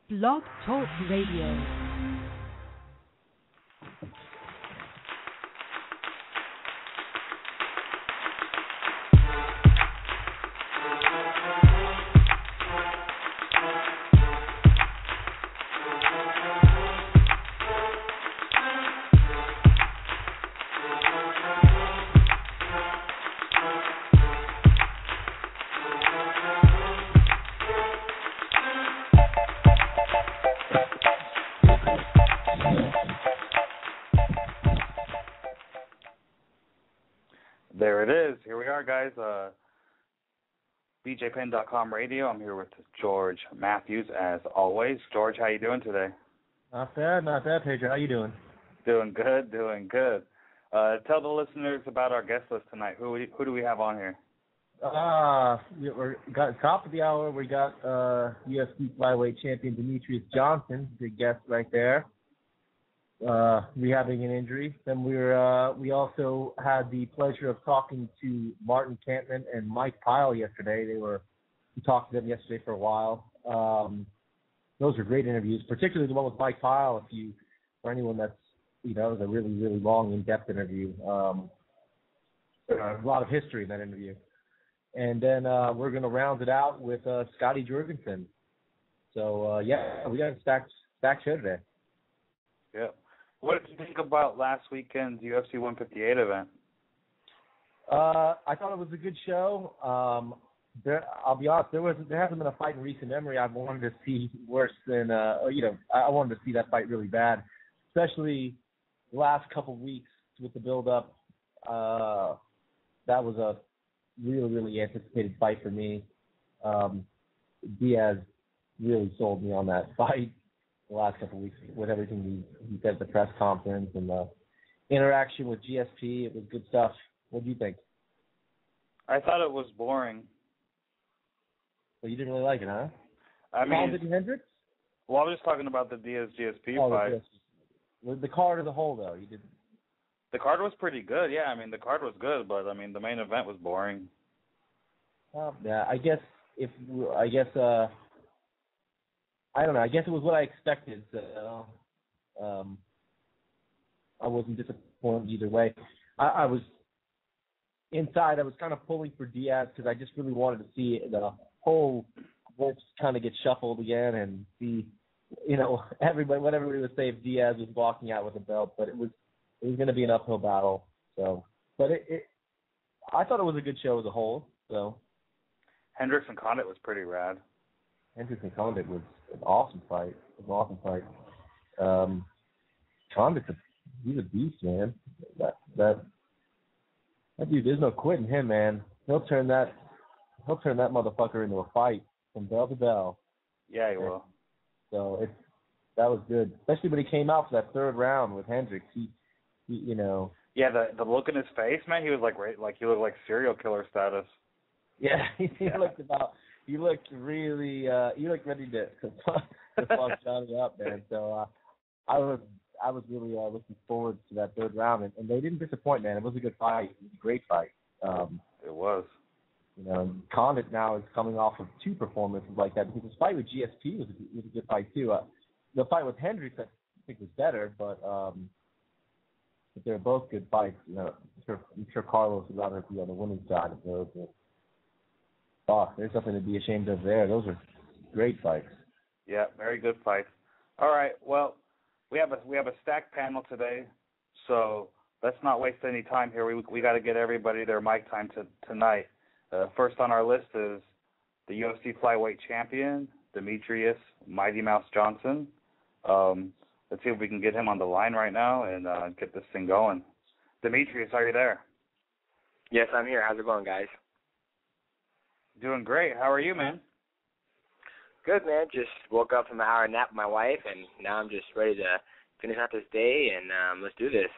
Blog Talk Radio. There it is. Here we are, guys. BJPen.com radio. I'm here with George Matthews, as always. George, how you doing today? Not bad, Pedro. How you doing? Doing good. Tell the listeners about our guest list tonight. Who do we have on here? We're got top of the hour. We got UFC flyweight champion Demetrius Johnson, big guest right there. Rehabbing an injury. Then we also had the pleasure of talking to Martin Kampmann and Mike Pyle yesterday. We talked to them yesterday for a while. Those were great interviews, particularly the one with Mike Pyle. For anyone that's it was a really, really long, in-depth interview. A lot of history in that interview. And then we're going to round it out with Scotty Jorgensen. So we got a stacked show today. Yeah. What did you think about last weekend's UFC 158 event? I thought it was a good show. I'll be honest, there hasn't been a fight in recent memory I've wanted to see worse than I wanted to see that fight really bad, especially the last couple of weeks with the build-up. That was a really, really anticipated fight for me. Diaz really sold me on that fight the last couple of weeks with everything he said at the press conference and the interaction with GSP. It was good stuff. What do you think? I thought it was boring. Well, you didn't really like it, huh? I mean, Hendricks? Well, I was just talking about the Diaz GSP fight. The card as a whole, though, you didn't. The card was pretty good. Yeah, I mean, the card was good, but I mean, the main event was boring. Yeah, I don't know. I guess it was what I expected. So, I wasn't disappointed either way. I was inside. I was kind of pulling for Diaz because I just really wanted to see the whole list kind of get shuffled again and see, what everybody would say if Diaz was walking out with a belt. But it was going to be an uphill battle. So, but I thought it was a good show as a whole. So, Hendricks and Condit was pretty rad. Hendricks and Condit was an awesome fight. Condit's he's a beast, man. That dude, there's no quitting him, man. He'll turn that motherfucker into a fight from bell to bell. Yeah, he will. So that was good, especially when he came out for that third round with Hendricks. He Yeah, the look in his face, man. He was he looked like serial killer status. Yeah, he looked really ready to fuck Johnny up, man. So I was really looking forward to that third round, and they didn't disappoint, man. It was a good fight. It was a great fight. It was. Condit now is coming off of two performances like that because his fight with GSP was a good fight too. The fight with Hendricks I think was better, but they're both good fights. I'm sure Carlos would rather be on the winning side of those. There's nothing to be ashamed of there. Those are great fights. Yeah, very good fights. All right, well, we have a stacked panel today, so let's not waste any time here. We got to get everybody their mic time tonight. First on our list is the UFC flyweight champion, Demetrius Mighty Mouse Johnson. Let's see if we can get him on the line right now and get this thing going. Demetrius, are you there? Yes, I'm here. How's it going, guys? Doing great. How are you, man? Good, man. Just woke up from an hour nap with my wife, and now I'm just ready to finish out this day, and let's do this.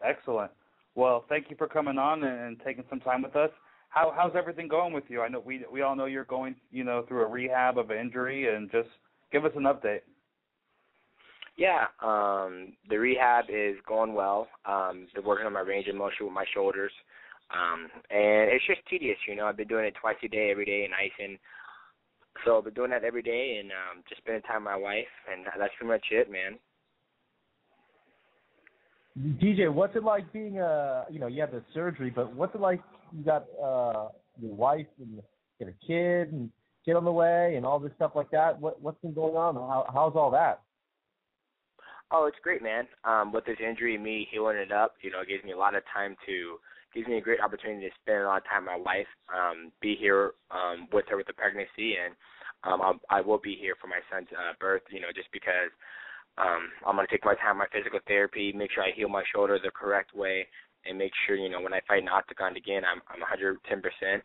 Excellent. Well, thank you for coming on and taking some time with us. How's everything going with you? I know we all know you're going, through a rehab of an injury, and just give us an update. Yeah, the rehab is going well. They're working on my range of motion with my shoulders. And it's just tedious, I've been doing it twice a day, every day, and icing. So I've been doing that every day and just spending time with my wife, and that's pretty much it, man. DJ, what's it like being you had the surgery, but what's it like you got your wife and you get a kid on the way and all this stuff like that? What's been going on? How's all that? Oh, it's great, man. With this injury, me healing it up, it gives me a lot of time gives me a great opportunity to spend a lot of time with my wife, be here with her with the pregnancy, and I will be here for my son's birth, just because I'm going to take my time, my physical therapy, make sure I heal my shoulder the correct way, and make sure, when I fight an octagon again, I'm 110%.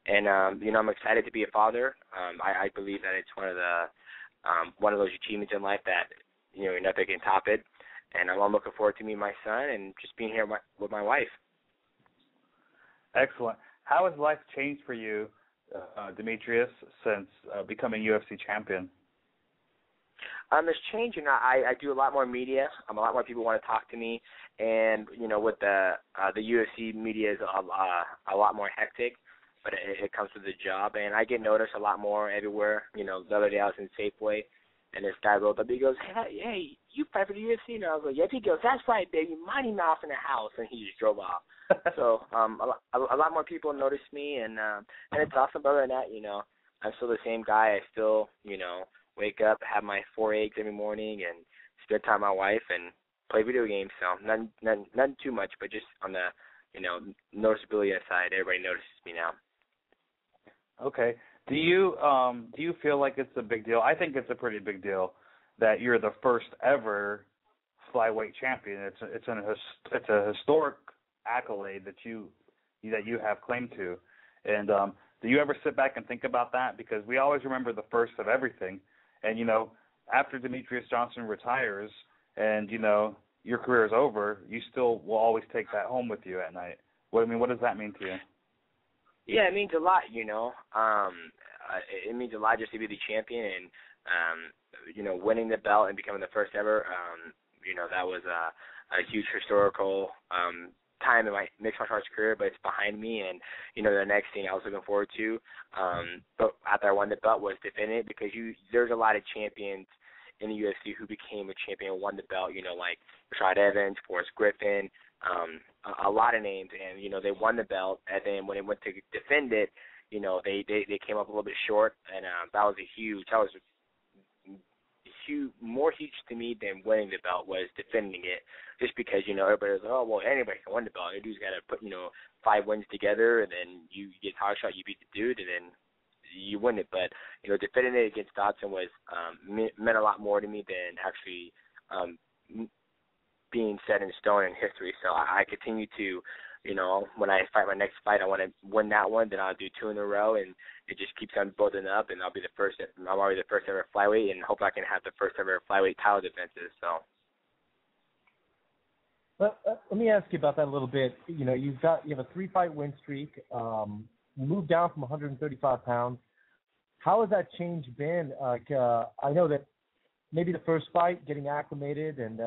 And, I'm excited to be a father. I believe that it's one of those achievements in life that, nothing can top it. And I'm looking forward to meeting my son and just being here with my wife. Excellent. How has life changed for you, Demetrius, since becoming UFC champion? It's changing. I do a lot more media. A lot more people want to talk to me, and with the UFC media is a lot more hectic, but it comes with the job, and I get noticed a lot more everywhere. The other day I was in Safeway, and this guy rolled up. He goes, "Hey, you fight for the UFC?" And I was like, "Yes." He goes, "That's right, baby. Mighty Mouse in the house," and he just drove off. So a lot more people notice me, and it's awesome. Other than that, I'm still the same guy. I still, wake up, have my 4 eggs every morning, and spend time with my wife and play video games. So none too much, but just on the noticeability side, everybody notices me now. Okay. Do you feel like it's a big deal? I think it's a pretty big deal that you're the first ever flyweight champion. It's a historic accolade that you have claim to. And do you ever sit back and think about that? Because we always remember the first of everything. And, after Demetrius Johnson retires and, your career is over, you still will always take that home with you at night. What does that mean to you? Yeah, it means a lot, It means a lot just to be the champion and, winning the belt and becoming the first ever. That was a huge historical time in my mixed martial arts career, but it's behind me, and the next thing I was looking forward to, but after I won the belt, was defending it, because there's a lot of champions in the UFC who became a champion and won the belt, like Rashad Evans, Forrest Griffin, a lot of names, and they won the belt, and then when they went to defend it, they came up a little bit short, and that was more huge to me than winning the belt was defending it, just because, everybody was like, oh, well, anybody can win the belt. You just got to put, 5 wins together, and then you get hard shot, you beat the dude, and then you win it. But, defending it against Dodson was meant a lot more to me than actually being set in stone in history. So I continue to, when I fight my next fight, I want to win that one, then I'll do 2 in a row, and it just keeps on building up, and I'm already the first ever flyweight, and hope I can have the first ever flyweight title defenses. So. Let me ask you about that a little bit. You have a 3-fight win streak. You moved down from 135 pounds. How has that change been? I know that maybe the first fight, getting acclimated, and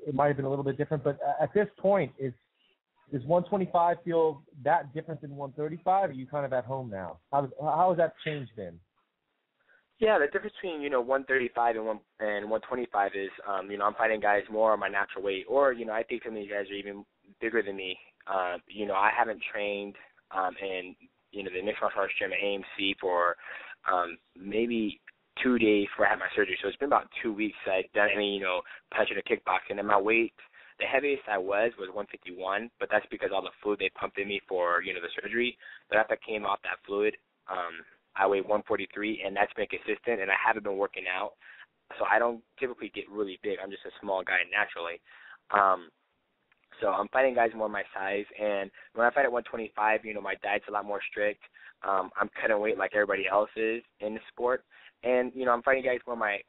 it might have been a little bit different, but at this point, does 125 feel that different than 135? Or are you kind of at home now? How has that change been? Yeah, the difference between 135 and 125 is I'm fighting guys more on my natural weight, or I think some of these guys are even bigger than me. I haven't trained in the mixed martial arts gym at AMC for maybe 2 days before I had my surgery, so it's been about 2 weeks I'd done any punching or kickboxing, and my weight. The heaviest I was 151, but that's because all the fluid they pumped in me for, the surgery. But after I came off that fluid, I weighed 143, and that's been consistent, and I haven't been working out. So I don't typically get really big. I'm just a small guy naturally. So I'm fighting guys more my size, and when I fight at 125, my diet's a lot more strict. I'm cutting weight like everybody else is in the sport. And, I'm fighting guys more my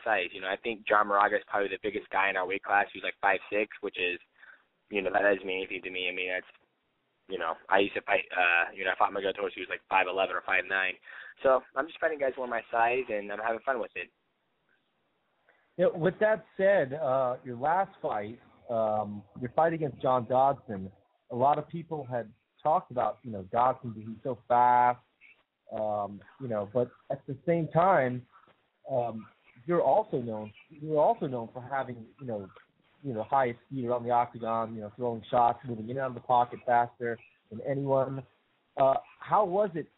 size. I think John Moraga is probably the biggest guy in our weight class. He's like 5'6", which is, that doesn't mean anything to me. I mean, that's, I used to fight, I fought Miguel Torres, he was like 5'11" or 5'9". So I'm just fighting guys more my size, and I'm having fun with it. With that said, your last fight, your fight against John Dodson, a lot of people had talked about, Dodson being so fast, But at the same time, you're also known for having highest speed around the octagon, throwing shots, moving in and out of the pocket faster than anyone. How was it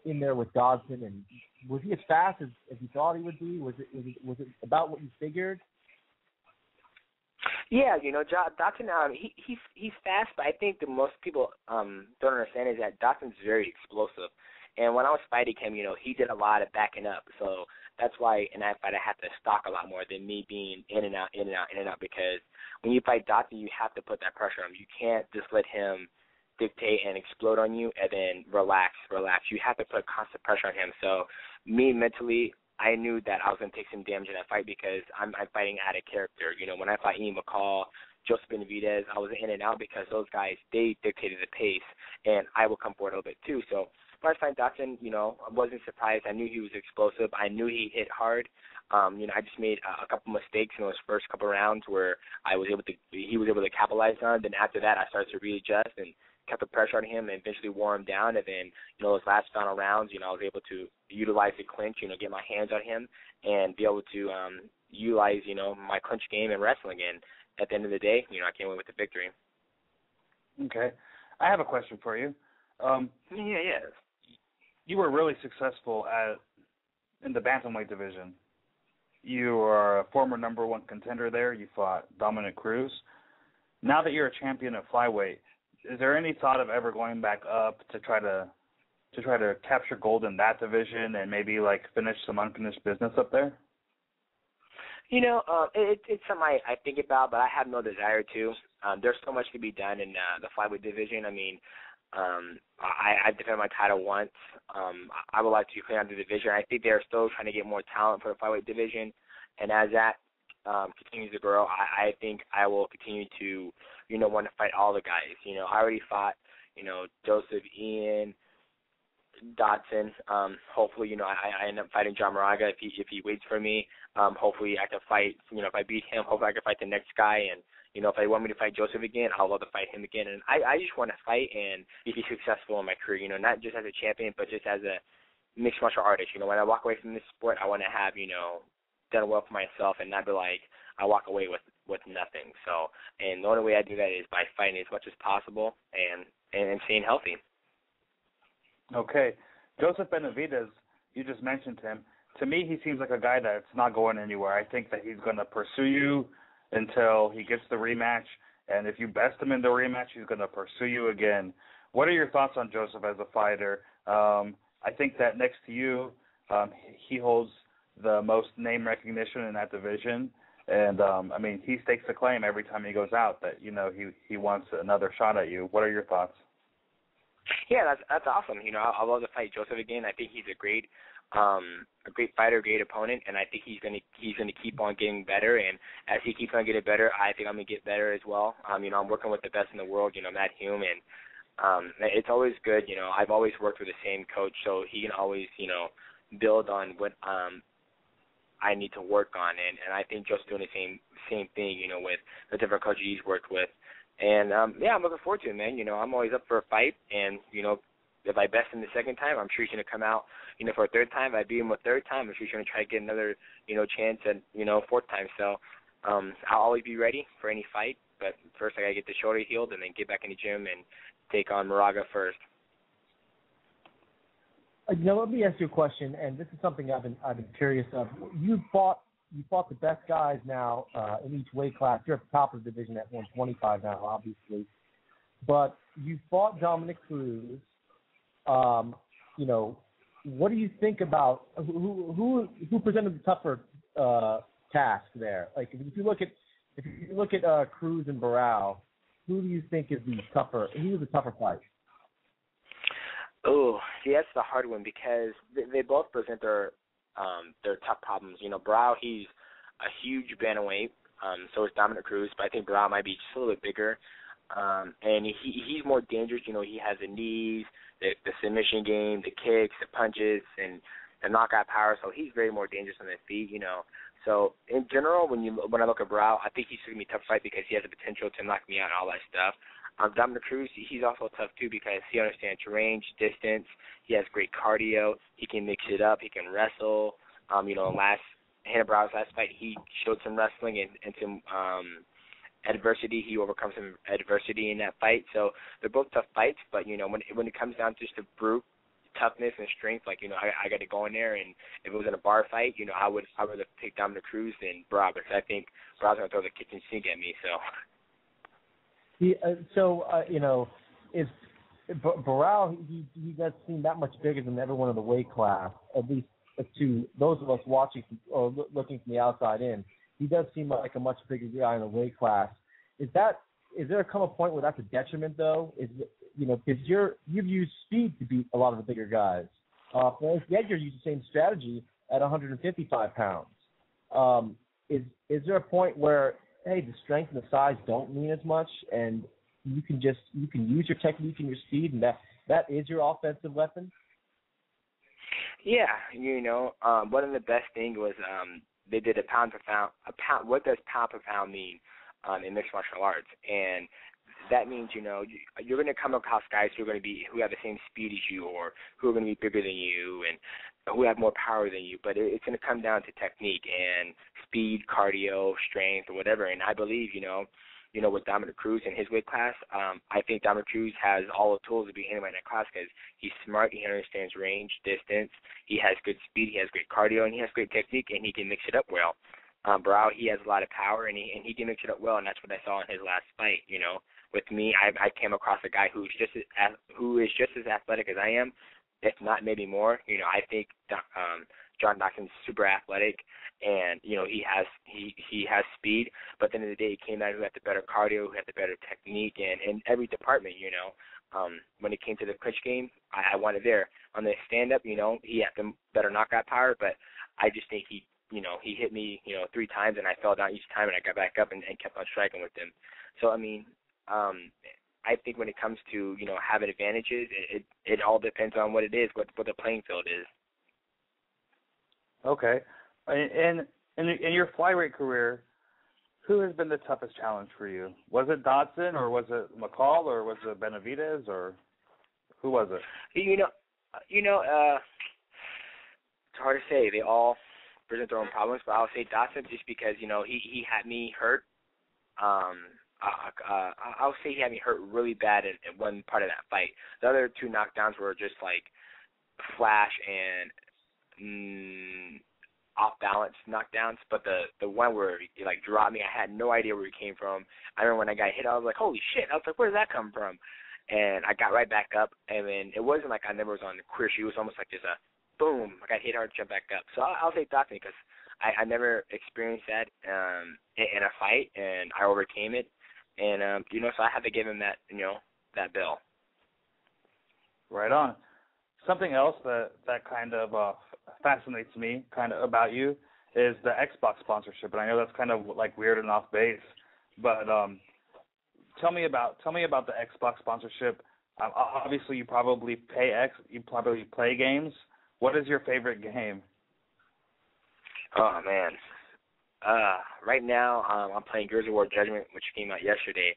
in there with Dodson, and was he as fast as you thought he would be? Was it about what you figured? Yeah, Dodson, he's fast, but I think that most people don't understand is that Dodson's very explosive. And when I was fighting him, he did a lot of backing up. So that's why in that fight I had to stalk a lot more than me being in and out, because when you fight Dodson, you have to put that pressure on him. You can't just let him dictate and explode on you and then relax. You have to put constant pressure on him. So me mentally, I knew that I was going to take some damage in that fight because I'm fighting out of character. When I fought Ian McCall, Joseph Benavidez, I was in and out because those guys, they dictated the pace, and I would come forward a little bit too. So when I was fighting Dodson, I wasn't surprised. I knew he was explosive. I knew he hit hard. I just made a couple mistakes in those first couple rounds where he was able to capitalize on. Then after that, I started to readjust and kept the pressure on him and eventually wore him down. And then, those last final rounds, I was able to utilize the clinch, get my hands on him and be able to utilize, my clinch game and wrestling. And at the end of the day, I came away with the victory. Okay. I have a question for you. Yeah. You were really successful in the bantamweight division. You are a former number one contender there. You fought Dominic Cruz. Now that you're a champion at flyweight, is there any thought of ever going back up to try to capture gold in that division and maybe finish some unfinished business up there? It's something I think about, but I have no desire to. There's so much to be done in the flyweight division. I mean, I defended my title once. I would like to clean out the division. I think they're still trying to get more talent for the flyweight division, and as that continues to grow, I think I will continue to, want to fight all the guys. I already fought, Joseph, Ian, Dodson. Hopefully, I end up fighting John Moraga if he waits for me. Hopefully I can fight, if I beat him, hopefully I can fight the next guy. And, if they want me to fight Joseph again, I'll love to fight him again. And I just want to fight and be successful in my career, not just as a champion, but just as a mixed martial artist. When I walk away from this sport, I want to have, done well for myself and not be like I walk away with nothing. So, and the only way I do that is by fighting as much as possible and staying healthy. Okay. Joseph Benavidez, you just mentioned him. To me, he seems like a guy that's not going anywhere. I think that he's going to pursue you until he gets the rematch, and if you best him in the rematch, he's going to pursue you again. What are your thoughts on Joseph as a fighter? I think that next to you, he holds the most name recognition in that division, and he stakes a claim every time he goes out that he wants another shot at you. What are your thoughts? Yeah, that's awesome. I'd love to fight Joseph again. I think he's a great fighter, great opponent, and I think he's gonna keep on getting better. And as he keeps on getting better, I think I'm gonna get better as well. I'm working with the best in the world, Matt Hume, and it's always good. I've always worked with the same coach, so he can always build on what I need to work on, and I think Joe's doing the same thing, with the different coaches he's worked with. And, I'm looking forward to it, man. I'm always up for a fight, and, if I best him the second time, I'm sure he's going to come out, for a third time. If I beat him a third time, I'm sure he's going to try to get another, chance at, fourth time. So I'll always be ready for any fight, but first I got to get the shoulder healed and then get back in the gym and take on Moraga first. Let me ask you a question, and this is something I've been curious of. You fought the best guys now in each weight class. You're at the top of the division at 125 now, obviously. But you fought Dominic Cruz. What do you think about who presented the tougher task there? Like if you look at Cruz and Barao, who do you think is the tougher? Who was the tougher fight? Oh, see, that's the hard one because they both present their tough problems. Barao, he's a huge bantamweight. So is Dominic Cruz, but I think Barao might be just a little bit bigger. And he's more dangerous. He has the knees, the submission game, the kicks, the punches, and the knockout power. So he's very more dangerous on the feet. So in general, when I look at Barao, I think he's going to be a tough fight because he has the potential to knock me out and all that stuff. Dominic Cruz, he's also tough too because he understands range, distance. He has great cardio. He can mix it up. He can wrestle. Hannah Brown's last fight, he showed some wrestling and some adversity. He overcomes some adversity in that fight. So they're both tough fights, but, when it comes down to just the brute toughness and strength, I got to go in there, and if it was in a bar fight, I would have picked Dominic Cruz than Barao, because I think Barao's going to throw the kitchen sink at me, so. Is Barao, he does seem that much bigger than everyone in the weight class, at least to those of us watching or looking from the outside in. He does seem like a much bigger guy in the weight class. Is there come a point where that's a detriment, though? Because you've used speed to beat a lot of the bigger guys. Whereas Edgar used the same strategy at 155 pounds. Is there a point where, hey, the strength and the size don't mean as much, and you can use your technique and your speed, and that is your offensive weapon? Yeah, one of the best things was they did a pound per pound. What does pound per pound mean in mixed martial arts? And that means you're going to come across guys who have the same speed as you, or who are going to be bigger than you, and who have more power than you. But it's going to come down to technique and speed, cardio, strength, or whatever. And I believe with Dominic Cruz in his weight class, I think Dominic Cruz has all the tools to be anybody in that class because he's smart, he understands range, distance, he has good speed, he has great cardio, and he has great technique, and he can mix it up well. Barao, he has a lot of power, and he can mix it up well, and that's what I saw in his last fight. With me, I came across a guy who is just as athletic as I am, if not maybe more. I think John Dawson's super athletic, and he has speed. But at the end of the day, he came out who had the better cardio, who had the better technique, and in every department. When it came to the clinch game, I wanted there. On the stand-up, he had the better knockout power, but I just think he hit me 3 times, and I fell down each time, and I got back up and kept on striking with him. So I think when it comes to having advantages, it all depends on what it is, what the playing field is. Okay. In your flyweight career, who has been the toughest challenge for you? Was it Dodson, or was it McCall, or was it Benavidez, or who was it? It's hard to say. They all present their own problems, but I'll say Dodson just because he had me hurt. I'll say he had me hurt really bad in one part of that fight. The other 2 knockdowns were just like flash and off-balance knockdowns, but the one where he dropped me, I had no idea where he came from. I remember when I got hit, I was like, holy shit. I was like, where did that come from? And I got right back up, and then it wasn't like I never was on the queer shoe. It was almost like just a boom. I got hit hard, jump back up. So I'll say Dawson because I never experienced that in a fight, and I overcame it. And, so I had to give him that, that bill. Right on. Something else that kind of fascinates me kind of about you is the Xbox sponsorship, and I know that's kind of weird and off base, but tell me about the Xbox sponsorship. Obviously, you probably play games. What is your favorite game? Oh man, right now I'm playing Gears of War Judgment, which came out yesterday.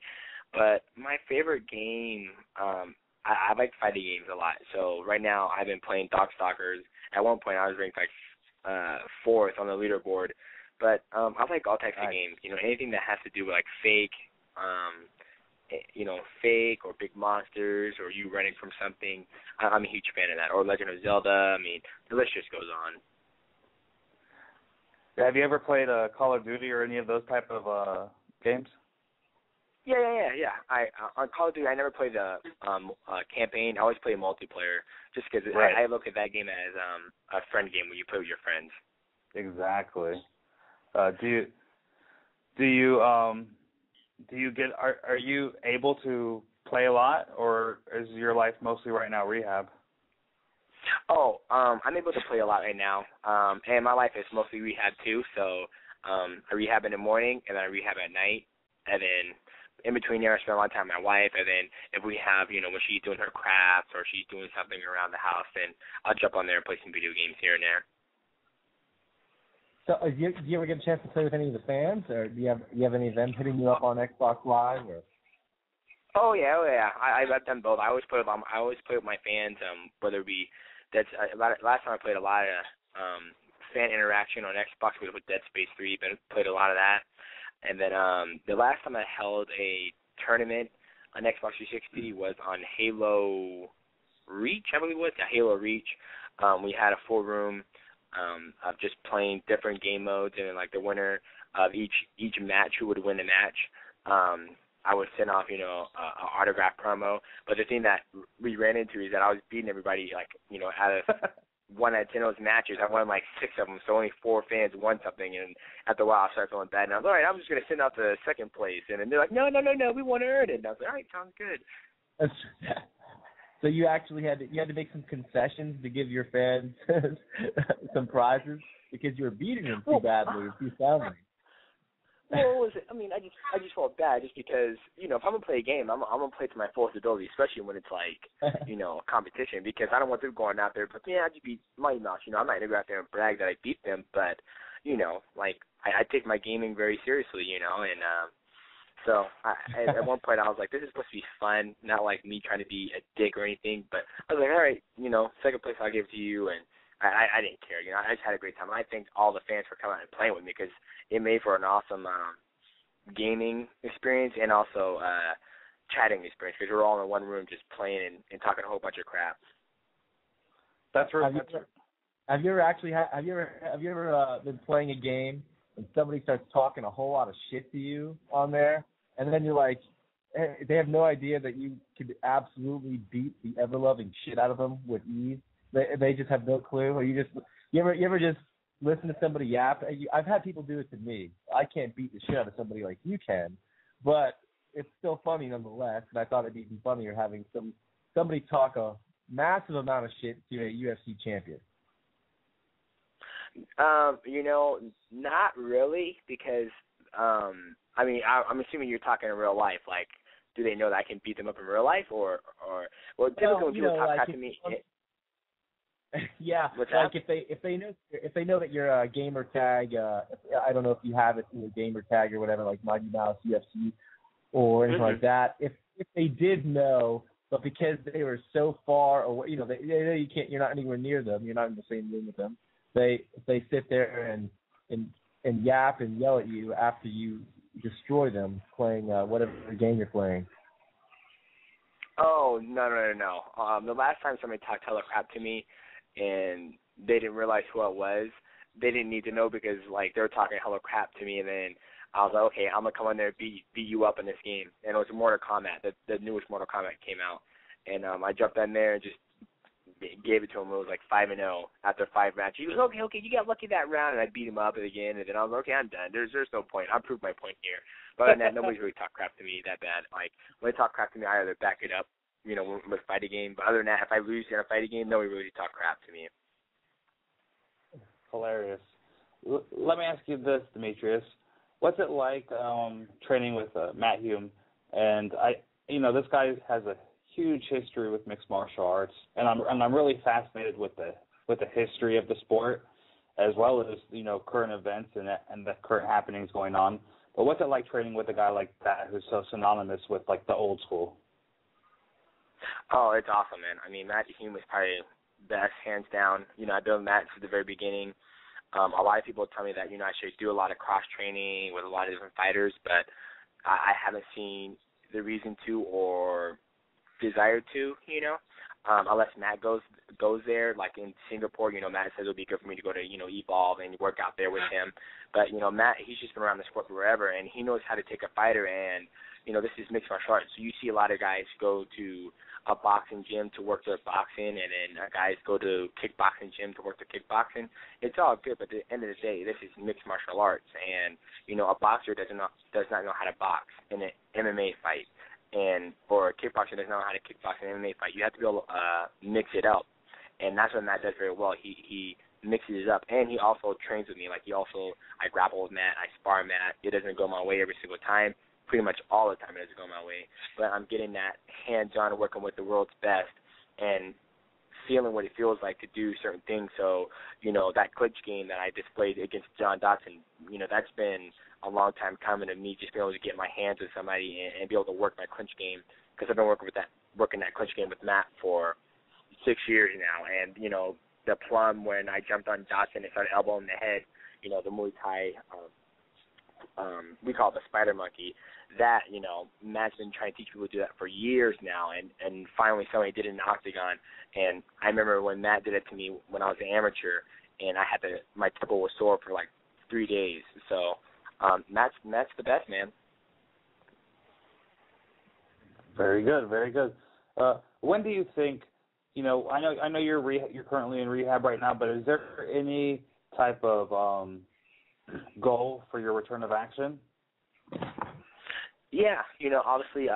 But my favorite game, I like fighting games a lot. So right now I've been playing Darkstalkers. At one point I was ranked 4th on the leaderboard. But I like all types of games. Anything that has to do with fake, fake or big monsters or you running from something. I'm a huge fan of that. Or Legend of Zelda. I mean, the list just goes on. Have you ever played Call of Duty or any of those type of games? Yeah. On Call of Duty, I never played the campaign. I always play multiplayer, just because I look at that game as a friend game where you play with your friends. Exactly. Are you able to play a lot, or is your life mostly right now rehab? I'm able to play a lot right now, and my life is mostly rehab too. So I rehab in the morning, and then I rehab at night, and then in between there I spend a lot of time with my wife, and then if we have, when she's doing her crafts or she's doing something around the house, then I'll jump on there and play some video games here and there. So do you ever get a chance to play with any of the fans, or do you have any of them hitting you up on Xbox Live? Or? Oh yeah. I've done both. I always play with my fans. Whether it be last time I played a lot of fan interaction on Xbox with Dead Space 3, but played a lot of that. And then the last time I held a tournament on Xbox 360 was on Halo Reach, I believe it was. Yeah, Halo Reach. We had a full room of just playing different game modes, and then like the winner of each match, who would win the match, I would send off, an autograph promo. But the thing that we ran into is that I was beating everybody, out of 1 out of 10 of those matches. I won like 6 of them, so only 4 fans won something. And after a while, I started feeling bad. And I was all right, I'm just going to send out the second place. And then they're like, no, we want to earn it. And I was like, all right, sounds good. So you actually had to make some concessions to give your fans some prizes because you were beating them too badly, too soundly. Well, I just felt bad just because, if I'm going to play a game, I'm going to play to my fullest ability, especially when it's like, competition, because I don't want them going out there, but I just beat Mighty Mouse. I'm not going to go out there and brag that I beat them, but, I take my gaming very seriously, and so at one point I was like, this is supposed to be fun, not like me trying to be a dick or anything, but I was like, all right, second place I'll give to you, and I didn't care. I just had a great time. I thanked all the fans for coming out and playing with me because it made for an awesome gaming experience and also chatting experience because we were all in one room just playing and talking a whole bunch of crap. That's right. Have you ever been playing a game and somebody starts talking a whole lot of shit to you on there, and then you're like, they have no idea that you could absolutely beat the ever-loving shit out of them with ease? They just have no clue. Or you ever just listen to somebody yap? I've had people do it to me. I can't beat the shit out of somebody like you can, but it's still funny nonetheless. And I thought it'd be even funnier having somebody talk a massive amount of shit to a UFC champion. Not really, because I'm assuming you're talking in real life. Like, do they know that I can beat them up in real life, or typically when people talk to me? Yeah, like if they know that you're a gamer tag, I don't know if you have it in your gamer tag or whatever, like Mighty Mouse UFC or anything like that. If they did know, but because they were so far away, they know you can't. You're not anywhere near them. You're not in the same room with them. They sit there and yap and yell at you after you destroy them playing whatever game you're playing. Oh no! The last time somebody talked hella crap to me, and they didn't realize who I was, they didn't need to know because like they were talking hella crap to me, and then I was like, okay, I'm gonna come in there and beat you up in this game. And it was Mortal Kombat. The newest Mortal Kombat came out, and I jumped in there and just gave it to him. It was like 5-0 after 5 matches. He was okay, you got lucky that round, and I beat him up again, and then I was like, okay, I'm done. There's no point. I proved my point here. But other than that, nobody's really talked crap to me that bad. Like when they talk crap to me, I either back it up, with a fighting game. But other than that, if I lose in a fighting game, nobody really talk crap to me. Hilarious. Let me ask you this, Demetrius. What's it like training with Matt Hume? And this guy has a huge history with mixed martial arts, and I'm really fascinated with the history of the sport, as well as current events and the current happenings going on. But what's it like training with a guy like that who's so synonymous with like the old school? Oh, it's awesome, man. I mean, Matt Hume is probably best, hands down. I've been with Matt since the very beginning. A lot of people tell me that I should do a lot of cross training with a lot of different fighters, but I haven't seen the reason to or desire to, unless Matt goes there, like in Singapore, Matt says it would be good for me to go to, Evolve and work out there with him. But, Matt, he's just been around the sport forever, and he knows how to take a fighter, and, this is mixed martial arts. So you see a lot of guys go to a boxing gym to work their boxing, and then guys go to kickboxing gym to work their kickboxing. It's all good, but at the end of the day, this is mixed martial arts, and, a boxer does not know how to box in an MMA fight. Or a kickboxer doesn't know how to kickbox in an MMA fight. You have to be able to mix it up, and that's what Matt does very well. He mixes it up, and he also trains with me. Like I grapple with Matt, I spar Matt. It doesn't go my way every single time. Pretty much all the time it doesn't go my way, but I'm getting that hands-on working with the world's best and feeling what it feels like to do certain things. So, that clinch game that I displayed against John Dotson, that's been a long time coming of me just being able to get my hands with somebody and be able to work my clinch game, because I've been working that clinch game with Matt for 6 years now. And, you know, the plum when I jumped on Johnson and started elbowing the head, you know, the Muay Thai, we call it the spider monkey, that, you know, Matt's been trying to teach people to do that for years now, and finally somebody did it in the octagon. And I remember when Matt did it to me when I was an amateur, and my temple was sore for like 3 days. So Matt's the best, man. Very good, very good. When do you think, you know, I know you're currently in rehab right now, but is there any type of goal for your return of action? Yeah, you know, obviously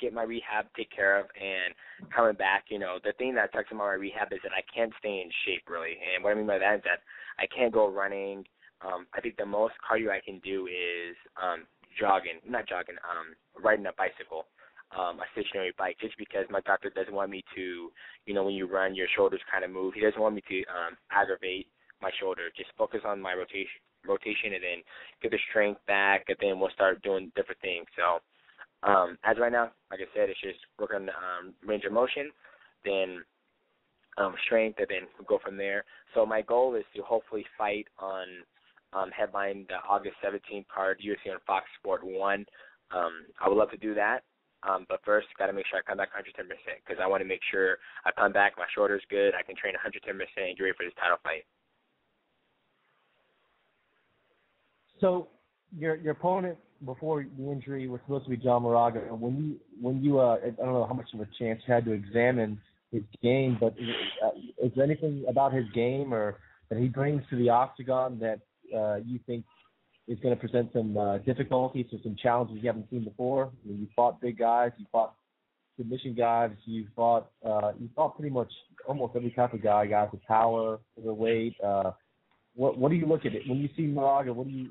get my rehab taken care of and coming back. You know, the thing that sucks about my rehab is that I can't stay in shape really, and what I mean by that is that I can't go running. I think the most cardio I can do is riding a bicycle, a stationary bike, just because my doctor doesn't want me to, you know, when you run, your shoulders kind of move. He doesn't want me to aggravate my shoulder. Just focus on my rotation and then get the strength back, and then we'll start doing different things. So as right now, like I said, it's just working on range of motion, then strength, and then we'll go from there. So my goal is to hopefully fight on headline the August 17th card, UFC on Fox Sport 1. I would love to do that, but first got to make sure I come back 110%, because I want to make sure I come back, my shoulder's good, I can train 110% and get ready for this title fight. So your opponent before the injury was supposed to be John Moraga. When you I don't know how much of a chance you had to examine his game, but is there anything about his game or that he brings to the octagon that you think is going to present some difficulties or some challenges you haven't seen before? I mean, you fought big guys, you fought submission guys, you fought pretty much almost every type of guys with power, overweight. What do you look at it when you see Moraga? When you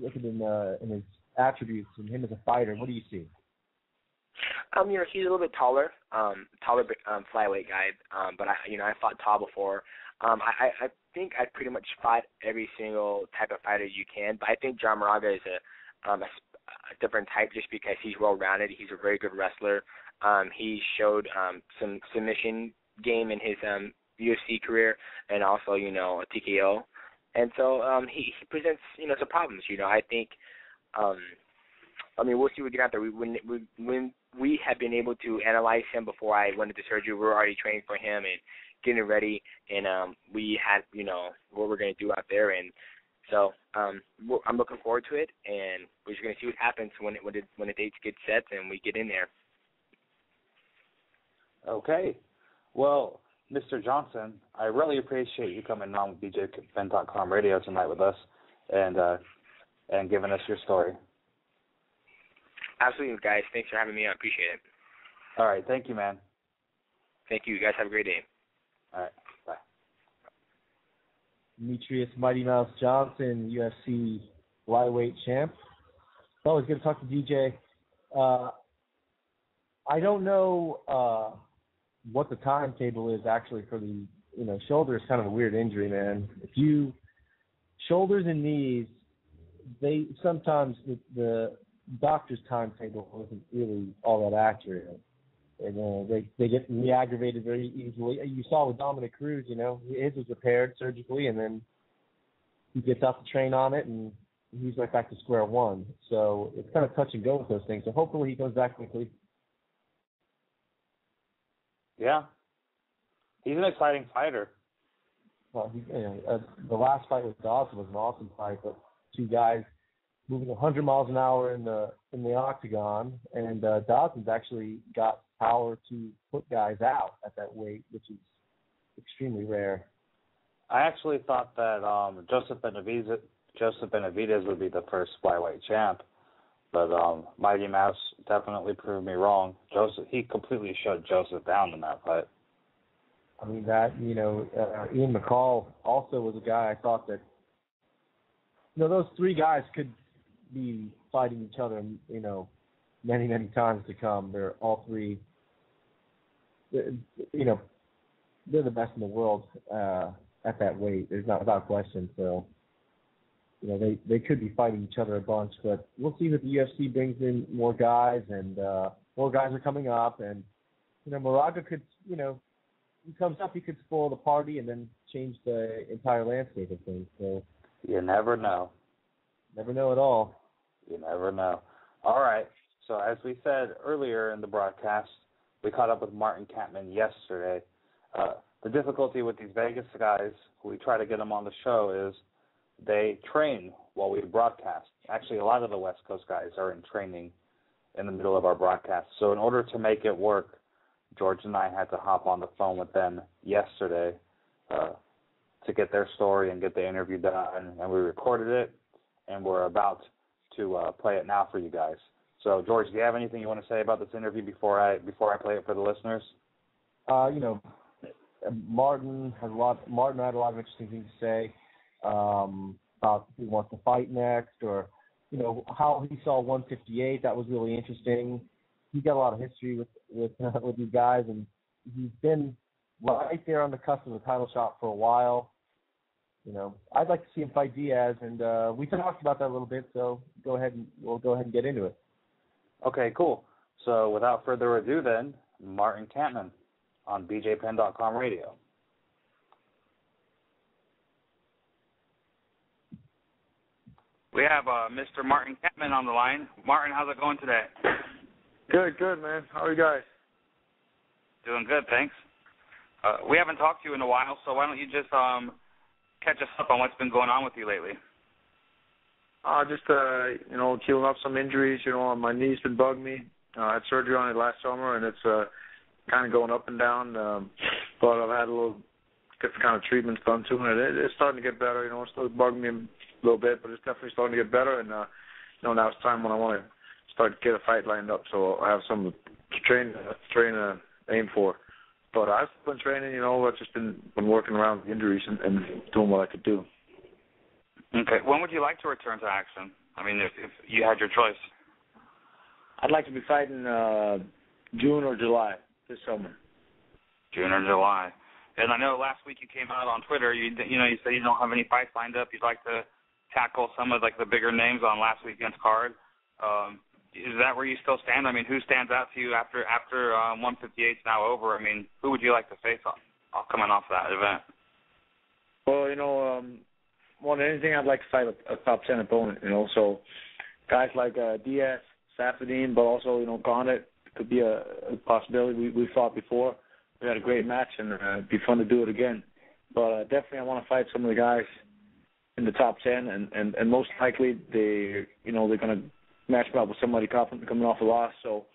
look at him in his attributes and him as a fighter? What do you see? You know, he's a little bit taller flyweight guy. But I fought tall before. I think I pretty much fought every single type of fighter you can. But I think John Moraga is a different type just because he's well-rounded. He's a very good wrestler. He showed some submission game in his UFC career, and also, you know, a TKO. And so he presents, you know, some problems. You know, I think, we'll see what we get out there. When we have been able to analyze him before I went into surgery, we were already training for him and getting ready, and we had, you know, what we're going to do out there. And so I'm looking forward to it, and we're just going to see what happens when the dates get set and we get in there. Okay. Well, Mr. Johnson, I really appreciate you coming on with BJPen.com radio tonight with us and giving us your story. Absolutely, guys. Thanks for having me on. I appreciate it. All right. Thank you, man. Thank you. You guys have a great day. All right. Bye. Demetrius Mighty Mouse Johnson, UFC flyweight champ. It's always good to talk to DJ. I don't know what the timetable is actually for the, you know, shoulder is kind of a weird injury, man. Shoulders and knees, they sometimes the doctor's timetable isn't really all that accurate. And they get re-aggravated very easily. You saw with Dominic Cruz, you know, his was repaired surgically, and then he gets off the train on it, and he's right back to square one. So it's kind of touch and go with those things. So hopefully he comes back quickly. Yeah. He's an exciting fighter. Well, the last fight with Dawson was an awesome fight, but two guys moving 100 miles an hour in the octagon, and Dawson's actually got power to put guys out at that weight, which is extremely rare. I actually thought that Joseph Benavidez would be the first flyweight champ, but Mighty Mouse definitely proved me wrong. He completely shut Joseph down in that fight. I mean, Ian McCall also was a guy I thought that, you know, those three guys could be fighting each other, you know, many, many times to come. They're all three, you know, they're the best in the world at that weight. There's not without question. So they could be fighting each other a bunch. But we'll see if the UFC brings in more guys, and more guys are coming up, and Moraga could, he comes up, he could spoil the party and then change the entire landscape of things. So you never know. Never know at all. You never know. All right. So as we said earlier in the broadcast, we caught up with Martin Kampmann yesterday. The difficulty with these Vegas guys, we try to get them on the show, is they train while we broadcast. Actually, a lot of the West Coast guys are in training in the middle of our broadcast. So in order to make it work, George and I had to hop on the phone with them yesterday to get their story and get the interview done, and we recorded it, and we're about to play it now for you guys. So, George, do you have anything you want to say about this interview before I play it for the listeners? Martin had a lot of interesting things to say about who wants to fight next, or how he saw 158. That was really interesting. He got a lot of history with these guys, and he's been right there on the cusp of the title shot for a while. I'd like to see him fight Diaz, and we talked about that a little bit. So we'll go ahead and get into it. Okay, cool. So without further ado, then, Martin Kampmann on BJPenn.com radio. We have Mr. Martin Kampmann on the line. Martin, how's it going today? Good, man. How are you guys? Doing good, thanks. We haven't talked to you in a while, so why don't you just catch us up on what's been going on with you lately? Just healing up some injuries. My knee's been bugging me. I had surgery on it last summer, and it's kind of going up and down. But I've had a little different kind of treatments done to it. It's starting to get better. It's still bugging me a little bit, but it's definitely starting to get better. And now it's time when I want to start to get a fight lined up, so I have something to aim for. But I've been training. I've just been working around the injuries and doing what I could do. Okay. When would you like to return to action? I mean, if you had your choice. I'd like to be fighting June or July this summer. June or July. And I know last week you came out on Twitter. You said you don't have any fights lined up. You'd like to tackle some of the bigger names on last weekend's card. Is that where you still stand? I mean, who stands out to you after 158 is now over? I mean, who would you like to face coming off that event? Well, more than anything, I'd like to fight a top 10 opponent. So guys like Diaz, Safadine, but also Garnett could be a possibility. We fought before. We had a great match, and it'd be fun to do it again. But definitely, I want to fight some of the guys in the top 10, and most likely they're going to match me up with somebody coming off a loss. So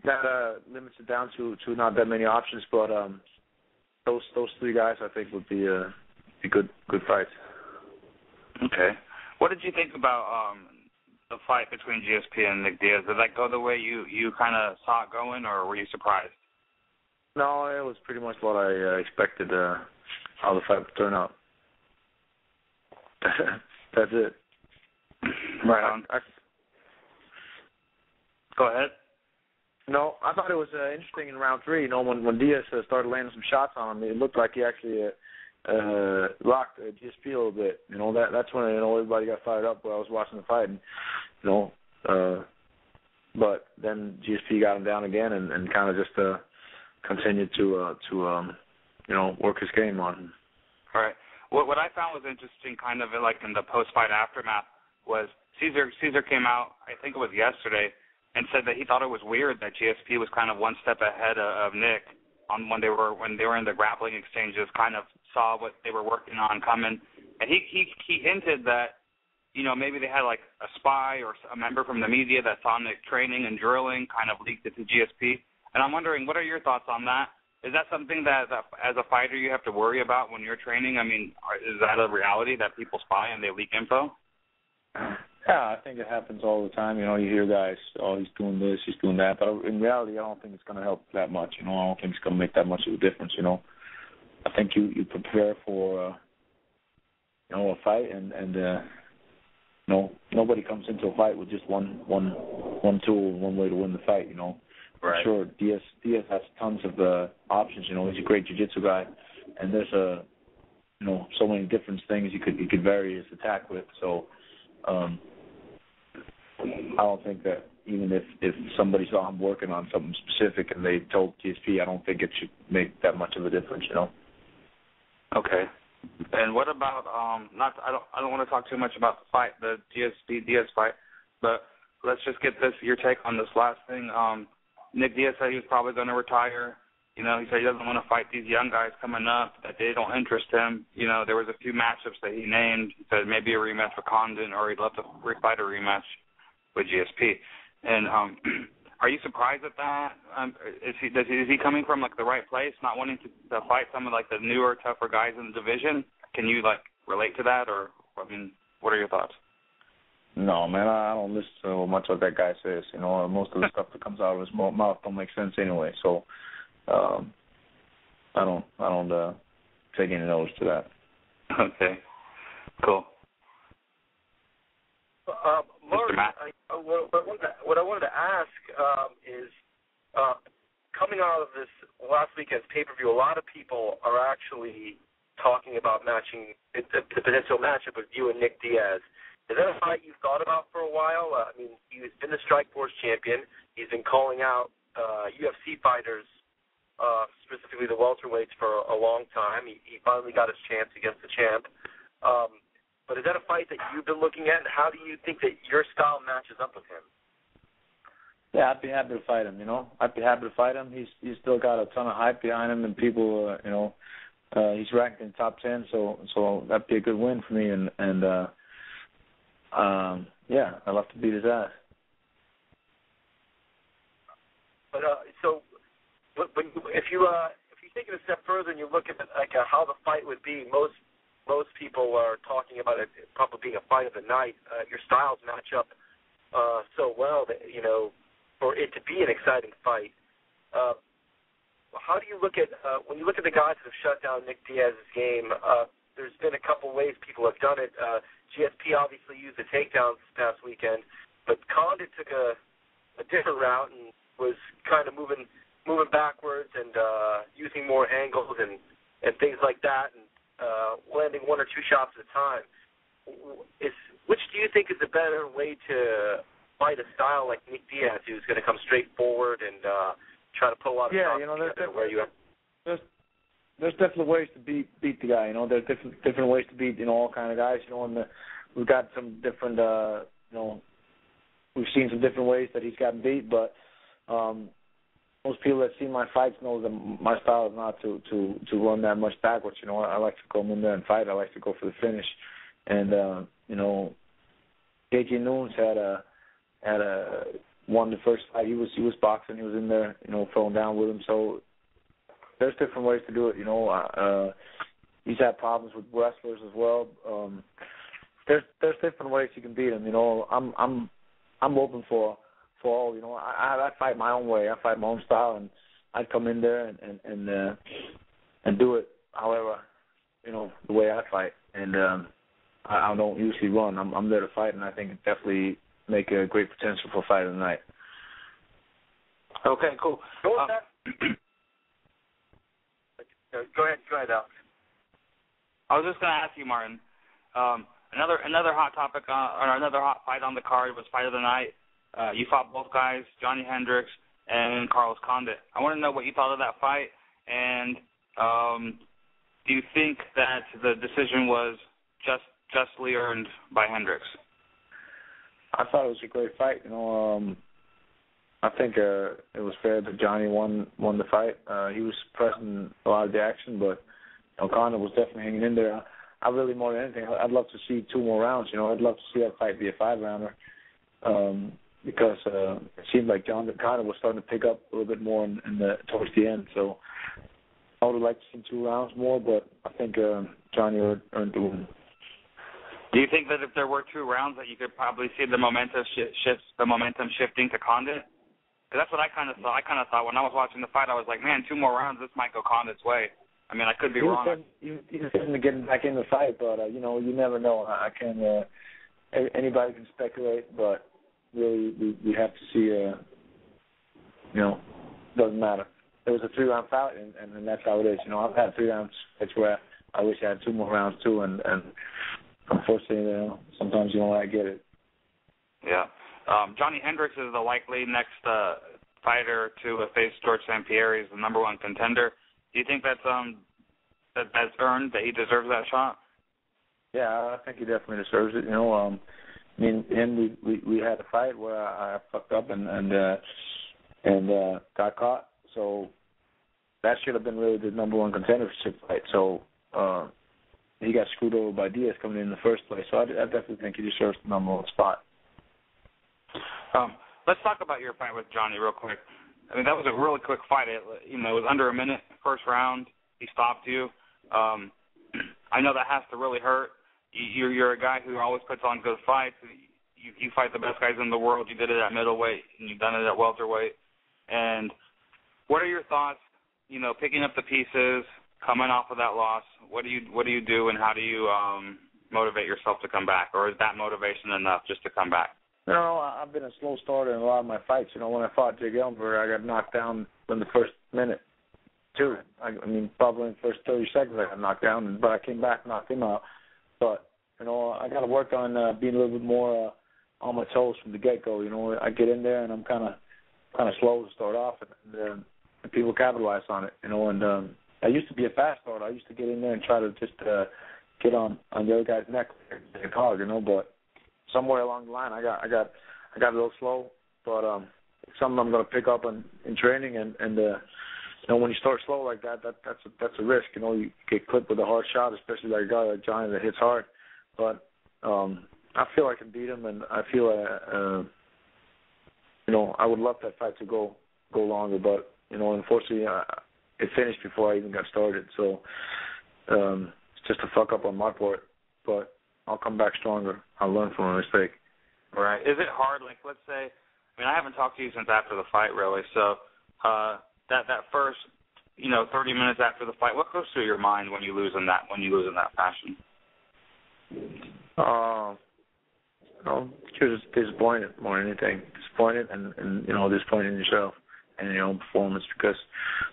that limits it down to not that many options. But those three guys, I think, would be good fights. Okay. What did you think about the fight between GSP and Nick Diaz? Did that go the way you kind of saw it going, or were you surprised? No, it was pretty much what I expected how the fight would turn out. That's it. Right on. Go ahead. No, I thought it was interesting in round 3. When Diaz started landing some shots on him, it looked like he actually rocked GSP a little bit. That's when everybody got fired up while I was watching the fight. And, but then GSP got him down again and kind of just continued to work his game on him. All right. What I found was interesting, kind of like in the post-fight aftermath, was Caesar came out, I think it was yesterday, and said that he thought it was weird that GSP was kind of one step ahead of Nick on when they were in the grappling exchanges, kind of saw what they were working on coming, and he hinted that maybe they had like a spy or a member from the media that saw Nick training and drilling, kind of leaked it to GSP. And I'm wondering, what are your thoughts on that? Is that something that as a fighter you have to worry about when you're training? I mean, is that a reality that people spy and they leak info? Yeah, I think it happens all the time. You hear guys, he's doing this, he's doing that. But in reality, I don't think it's going to help that much. I don't think it's going to make that much of a difference. I think you prepare for a fight, and nobody comes into a fight with just one tool, one way to win the fight. Right. I'm sure Diaz has tons of options. He's a great jiu-jitsu guy, and there's so many different things you could vary his attack with. So I don't think that even if somebody saw him working on something specific and they told GSP, I don't think it should make that much of a difference, you know. Okay. And what about I don't want to talk too much about the fight, the GSP Diaz fight, but let's just get your take on this last thing. Nick Diaz said he was probably going to retire. You know, he said he doesn't want to fight these young guys coming up, that they don't interest him. You know, there was a few matchups that he named. He said maybe a rematch with Condon, or he'd love to fight a rematch with GSP. And are you surprised at that? Is he coming from like the right place, not wanting to fight some of like the newer, tougher guys in the division? Can you like relate to that, or I mean, what are your thoughts? No, man, I don't listen to much what that guy says. You know, most of the stuff that comes out of his mouth don't make sense anyway. So, I don't take any notice to that. Okay, cool. Mark, what I wanted to ask is, coming out of this last weekend's pay-per-view, a lot of people are actually talking about matching the potential matchup of you and Nick Diaz. Is that a fight you've thought about for a while? I mean, he's been the Strikeforce champion. He's been calling out UFC fighters, specifically the welterweights, for a long time. He finally got his chance against the champ. But is that a fight that you've been looking at, and how do you think that your style matches up with him? Yeah, I'd be happy to fight him, you know. I'd be happy to fight him. He's still got a ton of hype behind him, and people, you know, he's ranked in top 10, so that'd be a good win for me, and yeah, I'd love to beat his ass. But so, if you take it a step further and you look at how the fight would be, most people are talking about it probably being a fight of the night. Your styles match up so well that, you know, for it to be an exciting fight. How do you look at when you look at the guys that have shut down Nick Diaz's game? There's been a couple ways people have done it. GSP obviously used the takedowns this past weekend, but Condon took a different route and was kind of moving backwards and using more angles and things like that, and landing one or two shots at a time. Which do you think is a better way to fight a style like Nick Diaz, who's going to come straight forward and try to put a lot of shots together where you have? There's definitely ways to beat the guy. You know, there's different ways to beat, you know, all kind of guys. You know, and we've got some different, you know, we've seen some different ways that he's gotten beat. But most people that see my fights know that my style is not to run that much backwards. You know, I like to come in there and fight. I like to go for the finish. And you know, KJ Nunes had won the first fight. He was boxing. He was in there, you know, throwing down with him. So there's different ways to do it, you know. He's had problems with wrestlers as well. There's different ways you can beat him, you know. I'm open for all, you know. I fight my own way. I fight my own style, and I come in there and do it however, you know, the way I fight. And I don't usually run. I'm there to fight, and I think it definitely make a great potential for fight of the night. Okay, cool. Go ahead, Alex. I was just going to ask you, Martin. Another hot topic or another hot fight on the card was fight of the night. You fought both guys, Johnny Hendricks and Carlos Condit. I want to know what you thought of that fight, and do you think that the decision was justly earned by Hendricks? I thought it was a great fight. You know, I think it was fair that Johnny won the fight. He was pressing a lot of the action, but you know, Condit was definitely hanging in there. I really, more than anything, I'd love to see 2 more rounds. You know, I'd love to see that fight be a 5-rounder because it seemed like Condit was starting to pick up a little bit more towards the end. So I would have liked to see 2 rounds more, but I think Johnny earned the win. Do you think that if there were 2 rounds that you could probably see the momentum shifting to Condit? Because that's what I kind of thought. I kind of thought when I was watching the fight, I was like, man, 2 more rounds, this might go Condit's way. I mean, I could be wrong. He was getting back in the fight, but, you know, you never know. I can't anybody can speculate, but really we have to see, you know, doesn't matter. It was a 3-round fight, and that's how it is. You know, I've had 3 rounds. It's where I wish I had 2 more rounds, too, and unfortunately, sometimes you don't like get it. Yeah. Johnny Hendricks is the likely next fighter to face George St. Pierre. He's the number one contender. Do you think that's that's earned, that he deserves that shot? Yeah, I think he definitely deserves it. I mean, and we had a fight where I fucked up and got caught. So that should have been really the number one contendership fight. So he got screwed over by Diaz coming in the first place. So I definitely think he deserves the number one spot. Let's talk about your fight with Johnny real quick. I mean, that was a really quick fight. It was under a minute, first round. He stopped you. I know that has to really hurt. You're a guy who always puts on good fights. You fight the best guys in the world. You did it at middleweight, and you've done it at welterweight. And what are your thoughts, picking up the pieces, coming off of that loss? What do you do, and how do you motivate yourself to come back? Or is that motivation enough just to come back? I've been a slow starter in a lot of my fights. When I fought Jake Ellenberg, I got knocked down in the first minute, too. I mean, probably in the first 30 seconds I got knocked down, but I came back and knocked him out. But, I got to work on being a little bit more on my toes from the get-go. I get in there and I'm kind of slow to start off, and people capitalize on it, And I used to be a fast starter. I used to get in there and try to just get on the other guy's neck like a dog, But somewhere along the line, I got a little slow, but it's something I'm going to pick up in training. And when you start slow like that, that's a risk. You get clipped with a hard shot, especially like a guy like Johnny that hits hard. But I feel I can beat him, and I feel I would love that fight to go longer. But unfortunately, it finished before I even got started. So it's just a fuck up on my part, but I'll come back stronger. I'll learn from a mistake. Right. Is it hard? Like, let's say, I haven't talked to you since after the fight, really. So that first, 30 minutes after the fight, what goes through your mind when you lose in that fashion? Just disappointed more than anything. Disappointed and disappointed in yourself and your own performance, because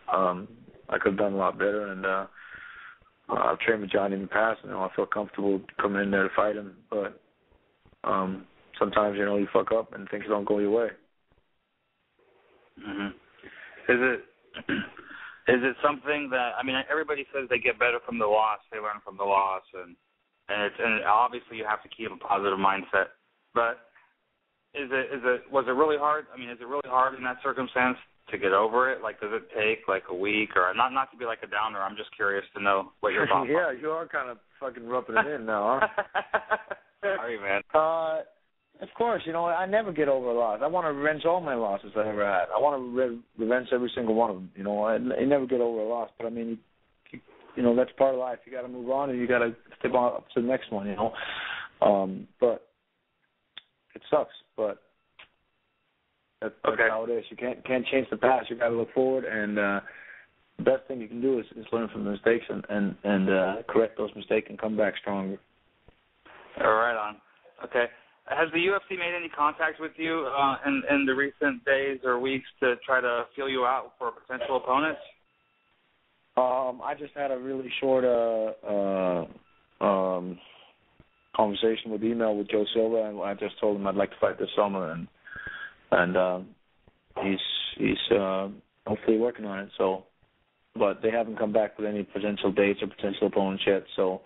I could have done a lot better. And I've trained with Johnny in the past, and I feel comfortable coming in there to fight him. But sometimes, you fuck up and things don't go your way. Mm-hmm. Is it something that, everybody says they get better from the loss, they learn from the loss, and obviously you have to keep a positive mindset. But was it really hard? Is it really hard in that circumstance to get over it? Like, does it take like a week, or not to be like a downer? I'm just curious to know what your thoughts are. Yeah, you are kind of fucking rubbing it in now, huh? Sorry, man. Of course, I never get over a loss. I want to revenge all my losses I ever had. I want to revenge every single one of them. I never get over a loss, but that's part of life. You got to move on, and you got to step on up to the next one. But it sucks. But that's how it is. You can't change the past. You got to look forward, and the best thing you can do is learn from the mistakes and correct those mistakes and come back stronger. All right, on. Okay. Has the UFC made any contact with you in the recent days or weeks to try to feel you out for potential opponents? I just had a really short conversation with email with Joe Silva, and I just told him I'd like to fight this summer, and he's hopefully working on it. So, but they haven't come back with any potential dates or potential opponents yet. So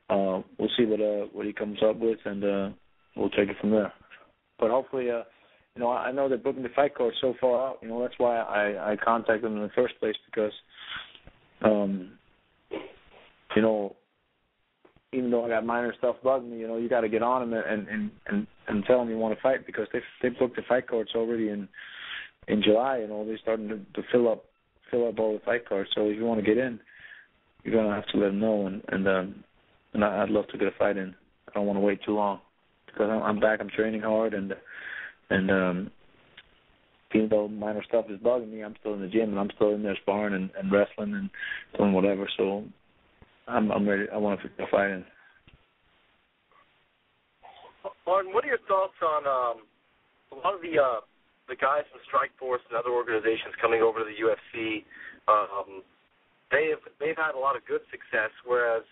we'll see what he comes up with, and we'll take it from there. But hopefully, I know they're booking the fight card so far out. That's why I contacted them in the first place, because even though I got minor stuff bugging me, you got to get on them and tell them you want to fight, because they booked the fight cards already in July. They're starting to fill up all the fight cards. So if you want to get in, you're gonna have to let them know, and I'd love to get a fight in. I don't want to wait too long, because I'm back. I'm training hard, and even though minor stuff is bugging me, I'm still in the gym, and I'm still in there sparring and wrestling and doing whatever. So I'm ready. I want to get a fight in. Martin, what are your thoughts on a lot of the guys from Strikeforce and other organizations coming over to the UFC? They've had a lot of good success, whereas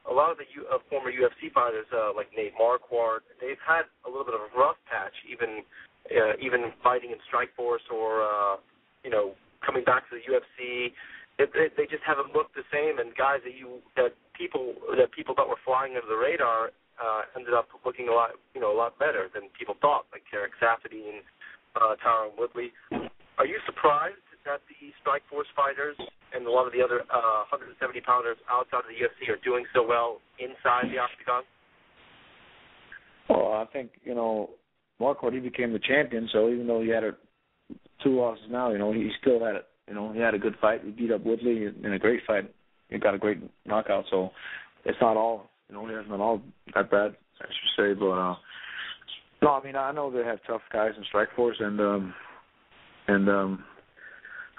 a lot of the former UFC fighters, like Nate Marquardt, they've had a little bit of a rough patch, even fighting in Strikeforce or coming back to the UFC. They just haven't looked the same, and guys that people thought were flying under the radar ended up looking a lot better than people thought, like Tarek Safadine, Tyron Woodley. Are you surprised that the Strikeforce fighters and a lot of the other 170-pounders outside of the UFC are doing so well inside the octagon? Well, I think, Marquardt, he became the champion, so even though he had 2 losses now, he still had it. He had a good fight. He beat up Woodley in a great fight. He got a great knockout, so it's not all, it hasn't been all that bad, I should say. But, no, I mean, I know they have tough guys in Strikeforce, and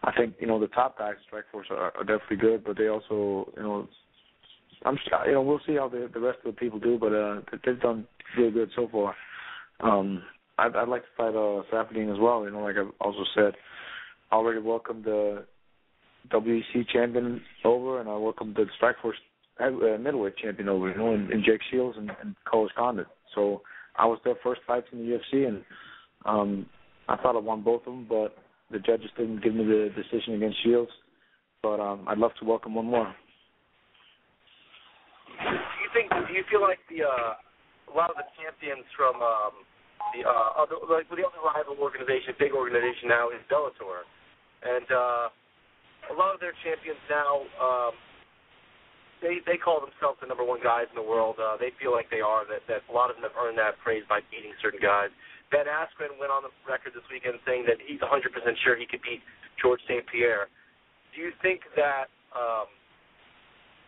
I think, the top guys in Strikeforce are definitely good, but they also, we'll see how the rest of the people do, but they've done really good so far. I'd like to fight Safadine as well, like I've also said. I already welcomed the WEC champion over, and I welcomed the Strikeforce middleweight champion over, in Jake Shields and Carlos Condit. So I was their first fights in the UFC, and I thought I won both of them, but the judges didn't give me the decision against Shields. But I'd love to welcome one more. Do you feel like a lot of the champions from the other rival organization, big organization now, is Bellator, and a lot of their champions now, they call themselves the number one guys in the world. They feel like they are. That a lot of them have earned that praise by beating certain guys. Ben Askren went on the record this weekend saying that he's 100% sure he could beat George St. Pierre. Do you think that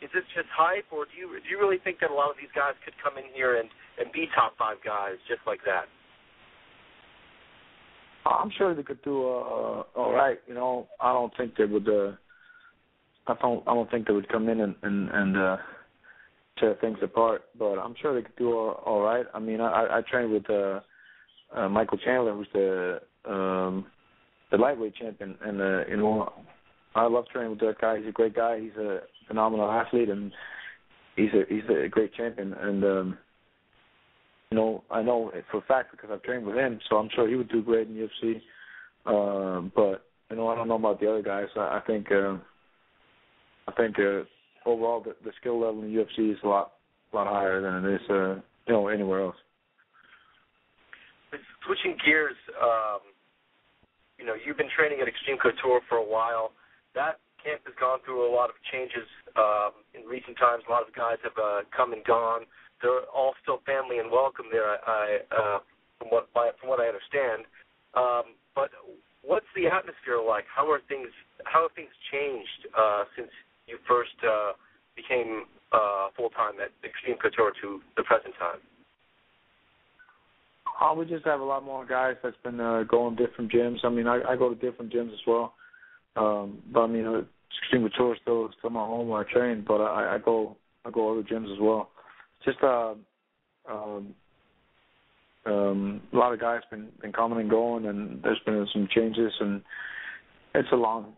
is this just hype, or do you really think that a lot of these guys could come in here and be top 5 guys just like that? I'm sure they could do all right. I don't think they would. I don't think they would come in and tear things apart. But I'm sure they could do all right. I mean, I trained with Michael Chandler, who's the lightweight champion, and I love training with that guy. He's a great guy. He's a phenomenal athlete, and he's a great champion. And I know it for a fact because I've trained with him, so I'm sure he would do great in UFC. But I don't know about the other guys. I think overall the skill level in UFC is a lot higher than it is anywhere else. Switching gears, you've been training at Extreme Couture for a while. That camp has gone through a lot of changes in recent times. A lot of guys have come and gone. They're all still family and welcome there, from what I understand. But what's the atmosphere like? How have things changed since you first became full-time at Extreme Couture to the present time? We just have a lot more guys that's been going different gyms. I mean, I go to different gyms as well. But I mean, Extreme Couture is still my home where I train, but I go other gyms as well. Just a lot of guys been coming and going, and there's been some changes, and it's a long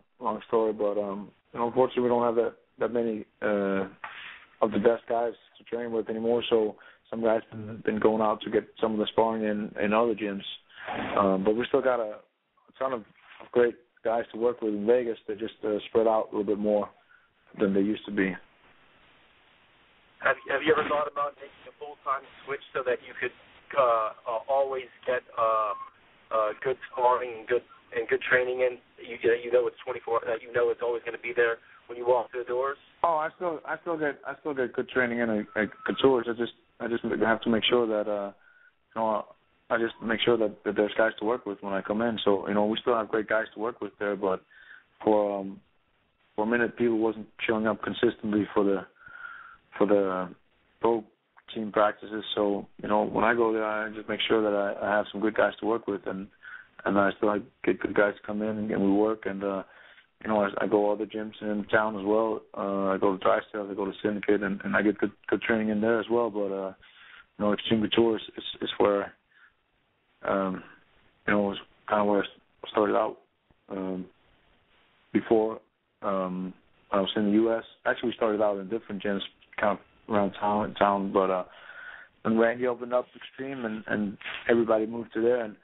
story. But unfortunately, we don't have that many of the best guys to train with anymore. So some guys been going out to get some of the sparring in other gyms. But we still got a ton of great guys to work with in Vegas. They just spread out a little bit more than they used to be. Have you ever thought about making a full-time switch so that you could always get good sparring and good training in? It's 24. It's always going to be there when you walk through the doors. Oh, I still get good training in at Couture. I just have to make sure that I just make sure that there's guys to work with when I come in. So we still have great guys to work with there, but for a minute, people wasn't showing up consistently for the pro team practices. So when I go there, I just make sure that I have some good guys to work with, and I still get good guys to come in and we work. And I go other gyms in town as well. I go to Drysdale, I go to Syndicate, and I get good training in there as well. But Extreme Couture is where was kind of where I started out before I was in the U.S. Actually, we started out in different gyms, kind of around town. But when Randy opened up Extreme and everybody moved to there, and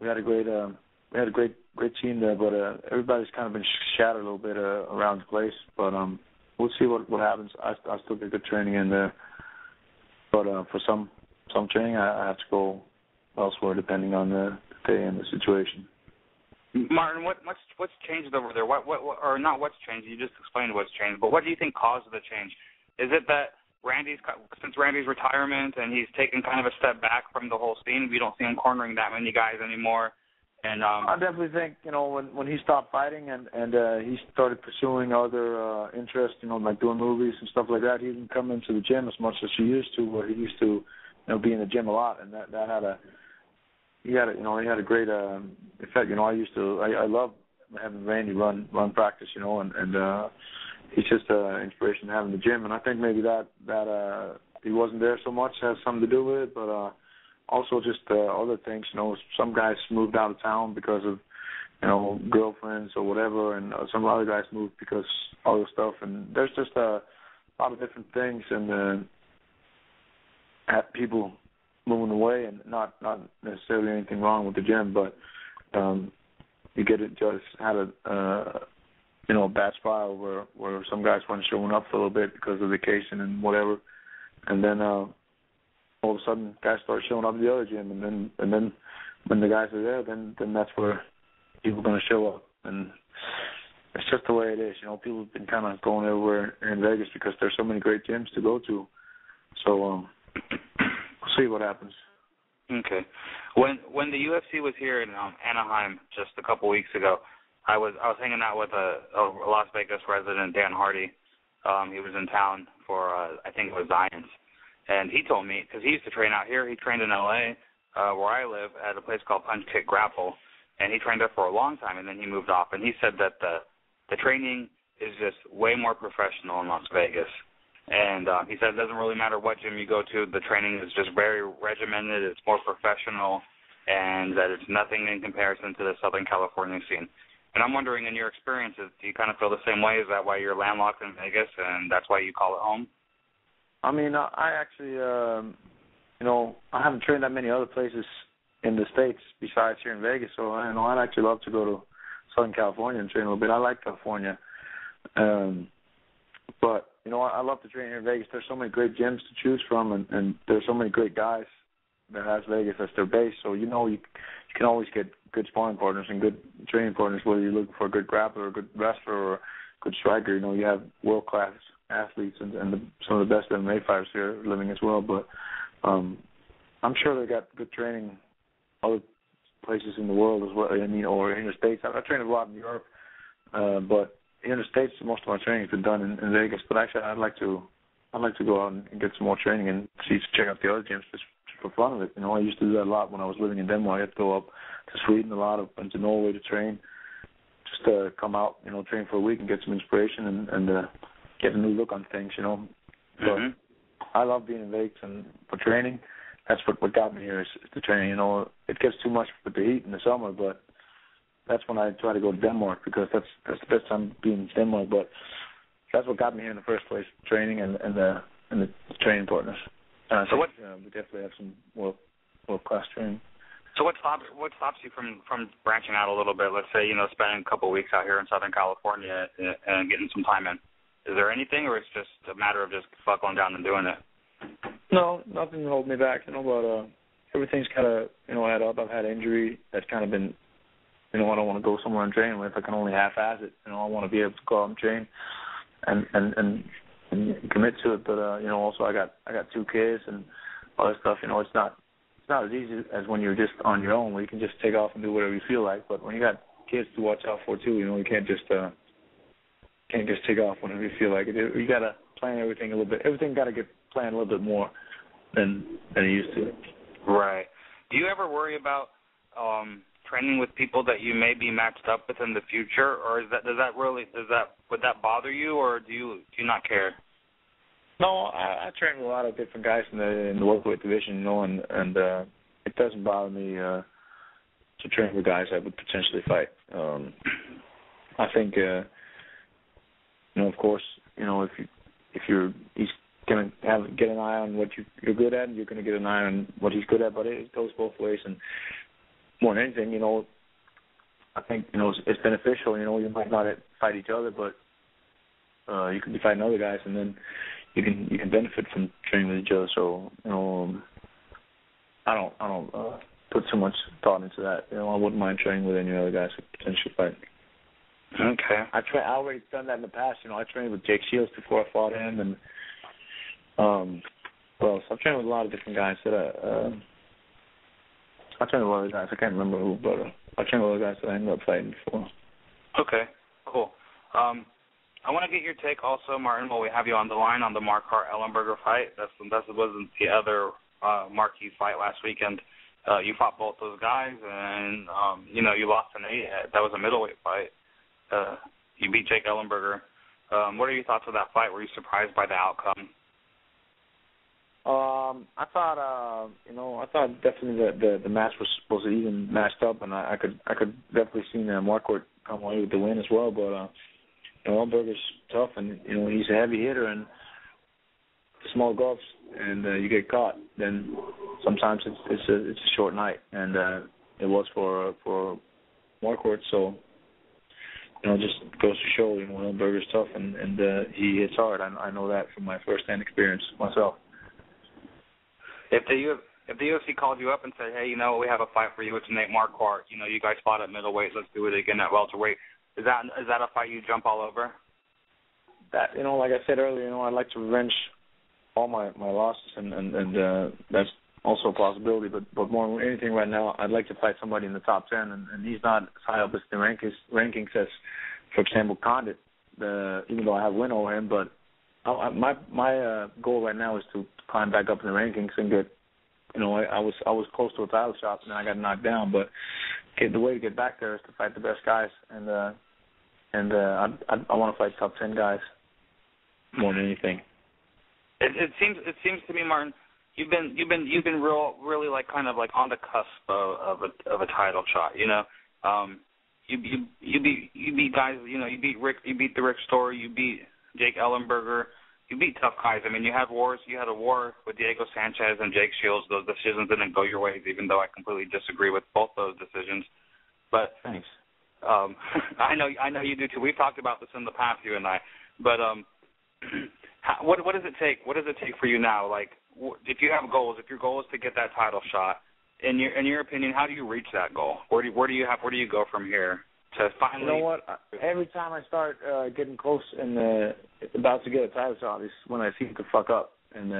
we had a great team there. But everybody's kind of been shattered a little bit around the place. But we'll see what happens. I still get good training in there. But for some training, I have to go elsewhere depending on the day and the situation. Martin, what's changed over there? What or not what's changed? You just explained what's changed, but what do you think caused the change? Is it that since Randy's retirement and he's taken kind of a step back from the whole scene, we don't see him cornering that many guys anymore? And I definitely think, when he stopped fighting and he started pursuing other interests, like doing movies and stuff like that, he didn't come into the gym as much as he used to, where he used to, be in the gym a lot, and that had he had a great effect. I love having Randy run practice, and he's just an inspiration to have in the gym. And I think maybe that he wasn't there so much has something to do with it, but also just other things. Some guys moved out of town because of girlfriends or whatever, and some other guys moved because other stuff. And there's just a lot of different things, and people moving away, and not necessarily anything wrong with the gym, but you just had a bad spot where some guys weren't showing up for a little bit because of vacation and whatever, and then all of a sudden guys start showing up at the other gym, and then when the guys are there, then that's where people are going to show up, and it's just the way it is. People have been kind of going everywhere in Vegas because there's so many great gyms to go to, so. We'll see what happens. Okay. When the UFC was here in Anaheim just a couple weeks ago, I was hanging out with a Las Vegas resident, Dan Hardy. He was in town for I think it was Zions, and he told me, because he used to train out here. He trained in L.A. Where I live at a place called Punch Kick Grapple, and he trained there for a long time, and then he moved off. And he said that the training is just way more professional in Las Vegas. And he said it doesn't really matter what gym you go to, the training is just very regimented, it's more professional, and that it's nothing in comparison to the Southern California scene. And I'm wondering, in your experiences, do you kind of feel the same way? Is that why you're landlocked in Vegas, and that's why you call it home? I mean, I actually, I haven't trained that many other places in the States besides here in Vegas, so I'd actually love to go to Southern California and train a little bit. I like California. But I love to train here in Vegas. There's so many great gyms to choose from, and there's so many great guys that has Vegas as their base. So you can always get good sparring partners and good training partners, whether you're looking for a good grappler, a good wrestler, or a good striker. You have world-class athletes and some of the best MMA fighters here living as well. But I'm sure they got good training other places in the world as well. Or in the States. I've trained a lot in Europe, but here in the States, most of my training has been done in Vegas. But actually, I'd like to go out and get some more training and check out the other gyms just for fun of it. I used to do that a lot when I was living in Denmark. I had to go up to Sweden a lot, and to Norway to train, just to come out, train for a week and get some inspiration and get a new look on things, But I love being in Vegas, and for training, that's what got me here is the training. It gets too much with the heat in the summer, but that's when I try to go to Denmark, because that's the best time being in Denmark. But that's what got me here in the first place: training and the training partners. So we definitely have some world class training. So what stops you from branching out a little bit? Let's say spending a couple of weeks out here in Southern California and getting some time in. Is there anything, or it's just a matter of just buckling down and doing it? No, nothing to hold me back. But everything's kind of add up. I've had injury that's kind of been. I don't want to go somewhere and train if I can only half-ass it. I want to be able to go out and train and commit to it. But also I got 2 kids and all that stuff. It's not as easy as when you're just on your own, where you can just take off and do whatever you feel like. But when you got kids to watch out for too, you can't just take off whenever you feel like it. You got to plan everything a little bit. Everything got to get planned a little bit more than it used to. Right. Do you ever worry about training with people that you may be matched up with in the future, or would that bother you, or do you not care? No, I train with a lot of different guys in the welterweight division, and it doesn't bother me to train with guys that would potentially fight. I think, of course, if you're gonna get an eye on what you're good at, and you're gonna get an eye on what he's good at. But it goes both ways, and more than anything, I think it's beneficial. You might not fight each other, but you could be fighting other guys, and then you can benefit from training with each other. So I don't put too much thought into that. I wouldn't mind training with any other guys who potentially fight. Okay. I already done that in the past. I trained with Jake Shields before I fought him, and so I've trained with a lot of different guys that I trained with other guys. I can't remember who, but I trained with other guys that I ended up fighting before. Okay, cool. I want to get your take also, Martin, while we have you on the line on the Marquardt-Ellenberger fight. That wasn't the other marquee fight last weekend. You fought both those guys, and you lost an 8. That was a middleweight fight. You beat Jake Ellenberger. What are your thoughts of that fight? Were you surprised by the outcome? I thought definitely that the match was even matched up, and I could definitely see Marquardt come away with the win as well. But Ellenberger's tough, and he's a heavy hitter, and small gloves, and you get caught, then sometimes it's a short night, and it was for Marquardt. So just goes to show Ellenberger's tough, and he hits hard. I know that from my first-hand experience myself. If the UFC called you up and said, hey, we have a fight for you, it's Nate Marquardt, you guys fought at middleweight, let's do it again at welterweight, is that a fight you jump all over? That like I said earlier, I'd like to revenge all my losses, and that's also a possibility. But more than anything right now, I'd like to fight somebody in the top 10, and he's not as high up as the rankings as, for example, Condit. Even though I have win over him, but my goal right now is to climb back up in the rankings and get. I was close to a title shot, and then I got knocked down. But the way to get back there is to fight the best guys, and I want to fight top 10 guys more than anything. It seems to me, Martin, you've been really kind of on the cusp of a title shot. You beat guys. You beat the Rick Story. You beat Jake Ellenberger. You beat tough guys. I mean, you had wars. You had a war with Diego Sanchez and Jake Shields. Those decisions didn't go your ways, even though I completely disagree with both those decisions. But thanks. I know you do too. We've talked about this in the past, you and I. But what does it take? What does it take for you now? If you have goals, if your goal is to get that title shot, in your opinion, how do you reach that goal? Where do you go from here to finally? You know what? Every time I start getting close and about to get a title shot is when I seem to fuck up and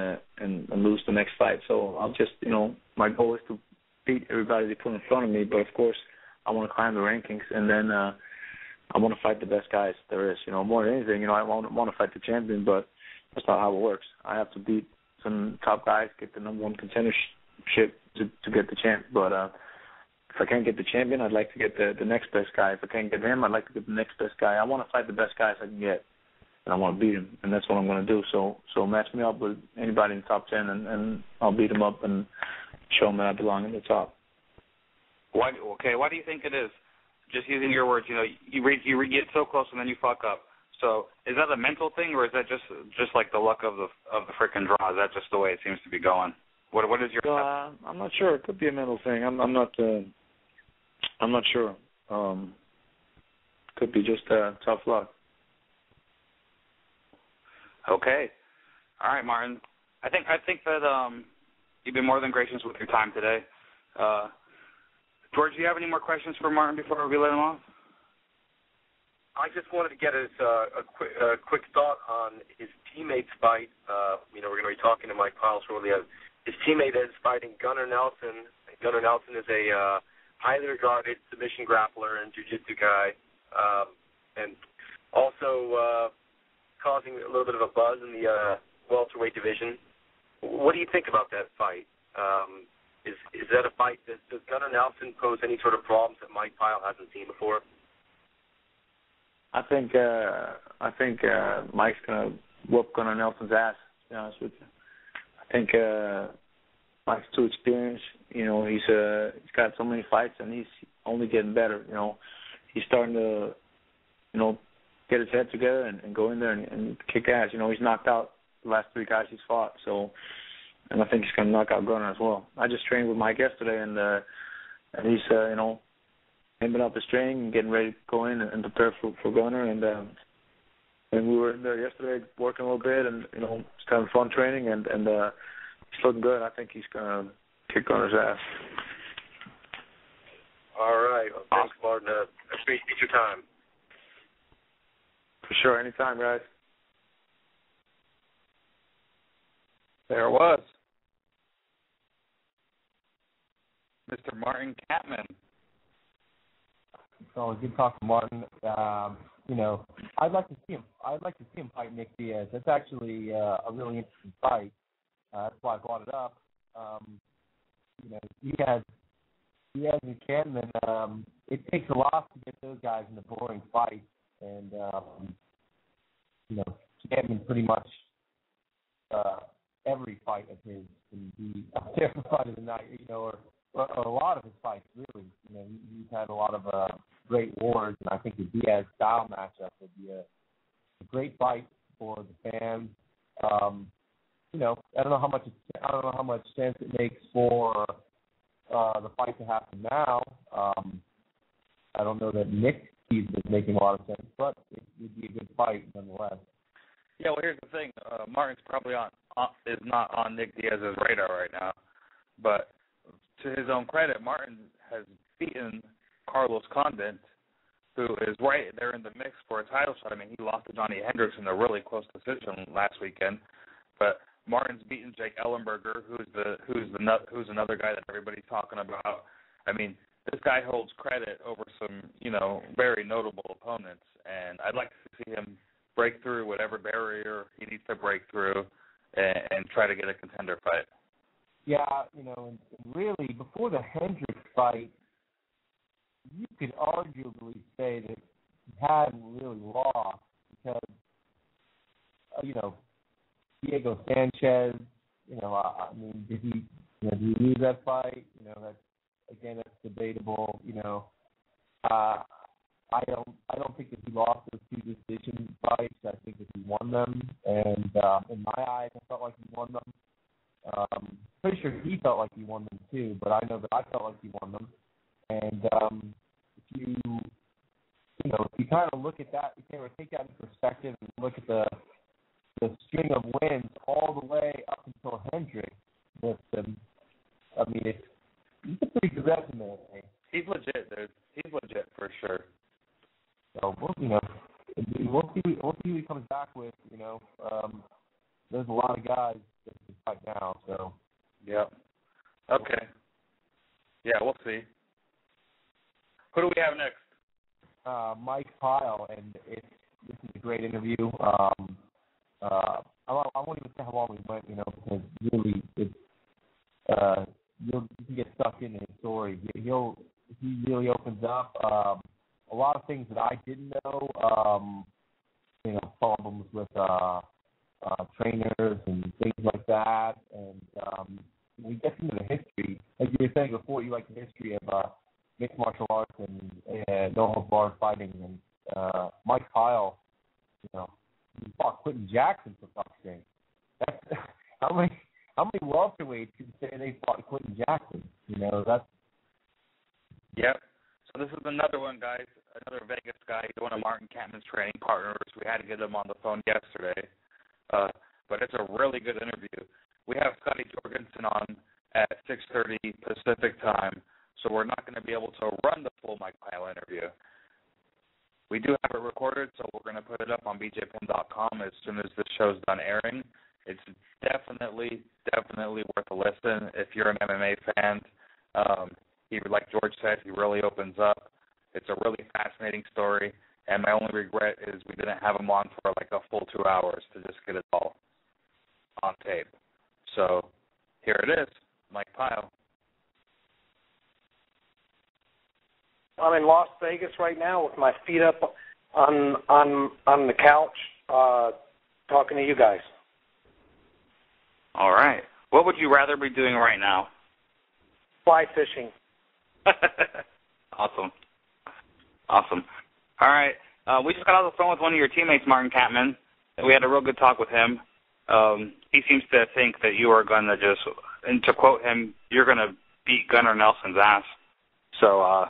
lose the next fight. So I'll just my goal is to beat everybody they put in front of me. But of course, I want to climb the rankings, and then I want to fight the best guys there is. More than anything, I want to fight the champion, but that's not how it works. I have to beat some top guys, get the number one contendership to get the champ. But if I can't get the champion, I'd like to get the next best guy. If I can't get him, I'd like to get the next best guy. I want to fight the best guys I can get, and I want to beat him, and that's what I'm going to do. So match me up with anybody in the top 10, and I'll beat them up and show them that I belong in the top. Why do you think it is? Just using your words, you get so close and then you fuck up. So is that a mental thing, or is that just like the luck of the freaking draw? Is that just the way it seems to be going? What is your? I'm not sure. It could be a mental thing. I'm not sure. Could be just tough luck. Okay. All right, Martin. I think that you've been more than gracious with your time today. George, do you have any more questions for Martin before we let him off? I just wanted to get a quick thought on his teammate's fight. We're going to be talking to Mike Pyle shortly. His teammate is fighting Gunnar Nelson. Gunnar Nelson is a highly regarded submission grappler and jiu-jitsu guy, and also causing a little bit of a buzz in the welterweight division. What do you think about that fight? Is that a fight that does Gunnar Nelson pose any sort of problems that Mike Pyle hasn't seen before? I think Mike's gonna whoop Gunnar Nelson's ass. To be honest with you, I think Mike's too experienced. He's got so many fights and he's only getting better. He's starting to get his head together and go in there and kick ass. He's knocked out the last 3 guys he's fought. So, and I think he's going to knock out Gunnar as well. I just trained with Mike yesterday, and he's aiming up his training and getting ready to go in and prepare for Gunnar. And we were in there yesterday working a little bit, and just having fun training, and he's looking good. I think he's going to kick Gunnar's ass. All right. Well, thanks, Martin. I appreciate your time. For sure. Anytime, guys. There it was. Mr. Martin Kampmann. So good talk to Martin. I'd like to see him. I'd like to see him fight Nick Diaz. That's actually a really interesting fight. That's why I brought it up. Diaz and Kampmann. It takes a lot to get those guys in a boring fight, and Kampmann pretty much every fight of his can be up there for fight of the night. Or a lot of his fights really. He's had a lot of great wars, and I think the Diaz style matchup would be a great fight for the fans. I don't know how much sense it makes for the fight to happen now. I don't know that Nick is making a lot of sense, but it would be a good fight nonetheless. Yeah, well, here's the thing. Martin's probably is not on Nick Diaz's radar right now, but to his own credit, Martin has beaten Carlos Condit, who is right there in the mix for a title shot. I mean, he lost to Johnny Hendricks in a really close decision last weekend, but Martin's beaten Jake Ellenberger, who's another guy that everybody's talking about. I mean, this guy holds credit over some, very notable opponents, and I'd like to see him break through whatever barrier he needs to break through and try to get a contender fight. Yeah, and really, before the Hendricks fight, you could arguably say that he hadn't really lost because, Diego Sanchez, did he lose that fight? That's debatable. I don't think that he lost those 2 decision fights. I think that he won them, and in my eyes, I felt like he won them. Pretty sure he felt like he won them too, but I know that I felt like he won them. And if you kind of look at that, you can take that into perspective and look at the string of wins all the way up until Hendricks with them. I mean, it's a pretty good resume. He's legit, dude. He's legit for sure. So we'll see who he comes back with. There's a lot of guys that can fight now. So. Yeah. Okay. Yeah, we'll see. Who do we have next? Mike Pyle, and this is a great interview. I won't even say how long we went, because really you can get stuck into his story. He really opens up a lot of things that I didn't know. Problems with trainers and things like that, and we get into the history. Like you were saying before, you like the history of mixed martial arts and no holds barred fighting. And Mike Pyle, he fought Quentin Jackson for fuck's sake. That's how many welterweights can say they fought Quentin Jackson? That's. Yep. So this is another one, guys. Another Vegas guy. He's one of Martin Kampmann's training partners. We had to get him on the phone yesterday, but it's a really good interview. We have Scotty Jorgensen on at 6:30 Pacific time, so we're not going to be able to run the full Mike Pyle interview. We do have it recorded, so we're going to put it up on bjpim.com as soon as the show's done airing. It's definitely worth a listen if you're an MMA fan. Like George said, he really opens up. It's a really fascinating story, and my only regret is we didn't have him on for like a full 2 hours to just get it all on tape. So here it is, Mike Pyle. I'm in Las Vegas right now with my feet up on the couch, talking to you guys. All right. What would you rather be doing right now? Fly fishing. Awesome. All right. We just got off the phone with one of your teammates, Martin Kampmann. We had a real good talk with him. he seems to think that you are going to just, and to quote him, you're going to beat Gunnar Nelson's ass. So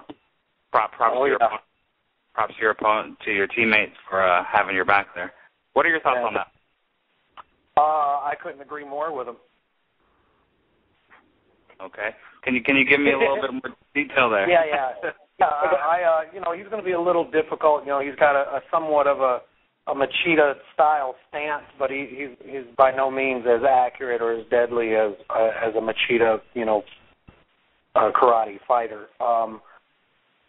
props to your opponent, to your teammates for having your back there. What are your thoughts on that? I couldn't agree more with him. Okay. Can you give me a little bit more detail there? Yeah. He's going to be a little difficult. He's got a somewhat of a Machida style stance, but he's by no means as accurate or as deadly as a Machida, karate fighter.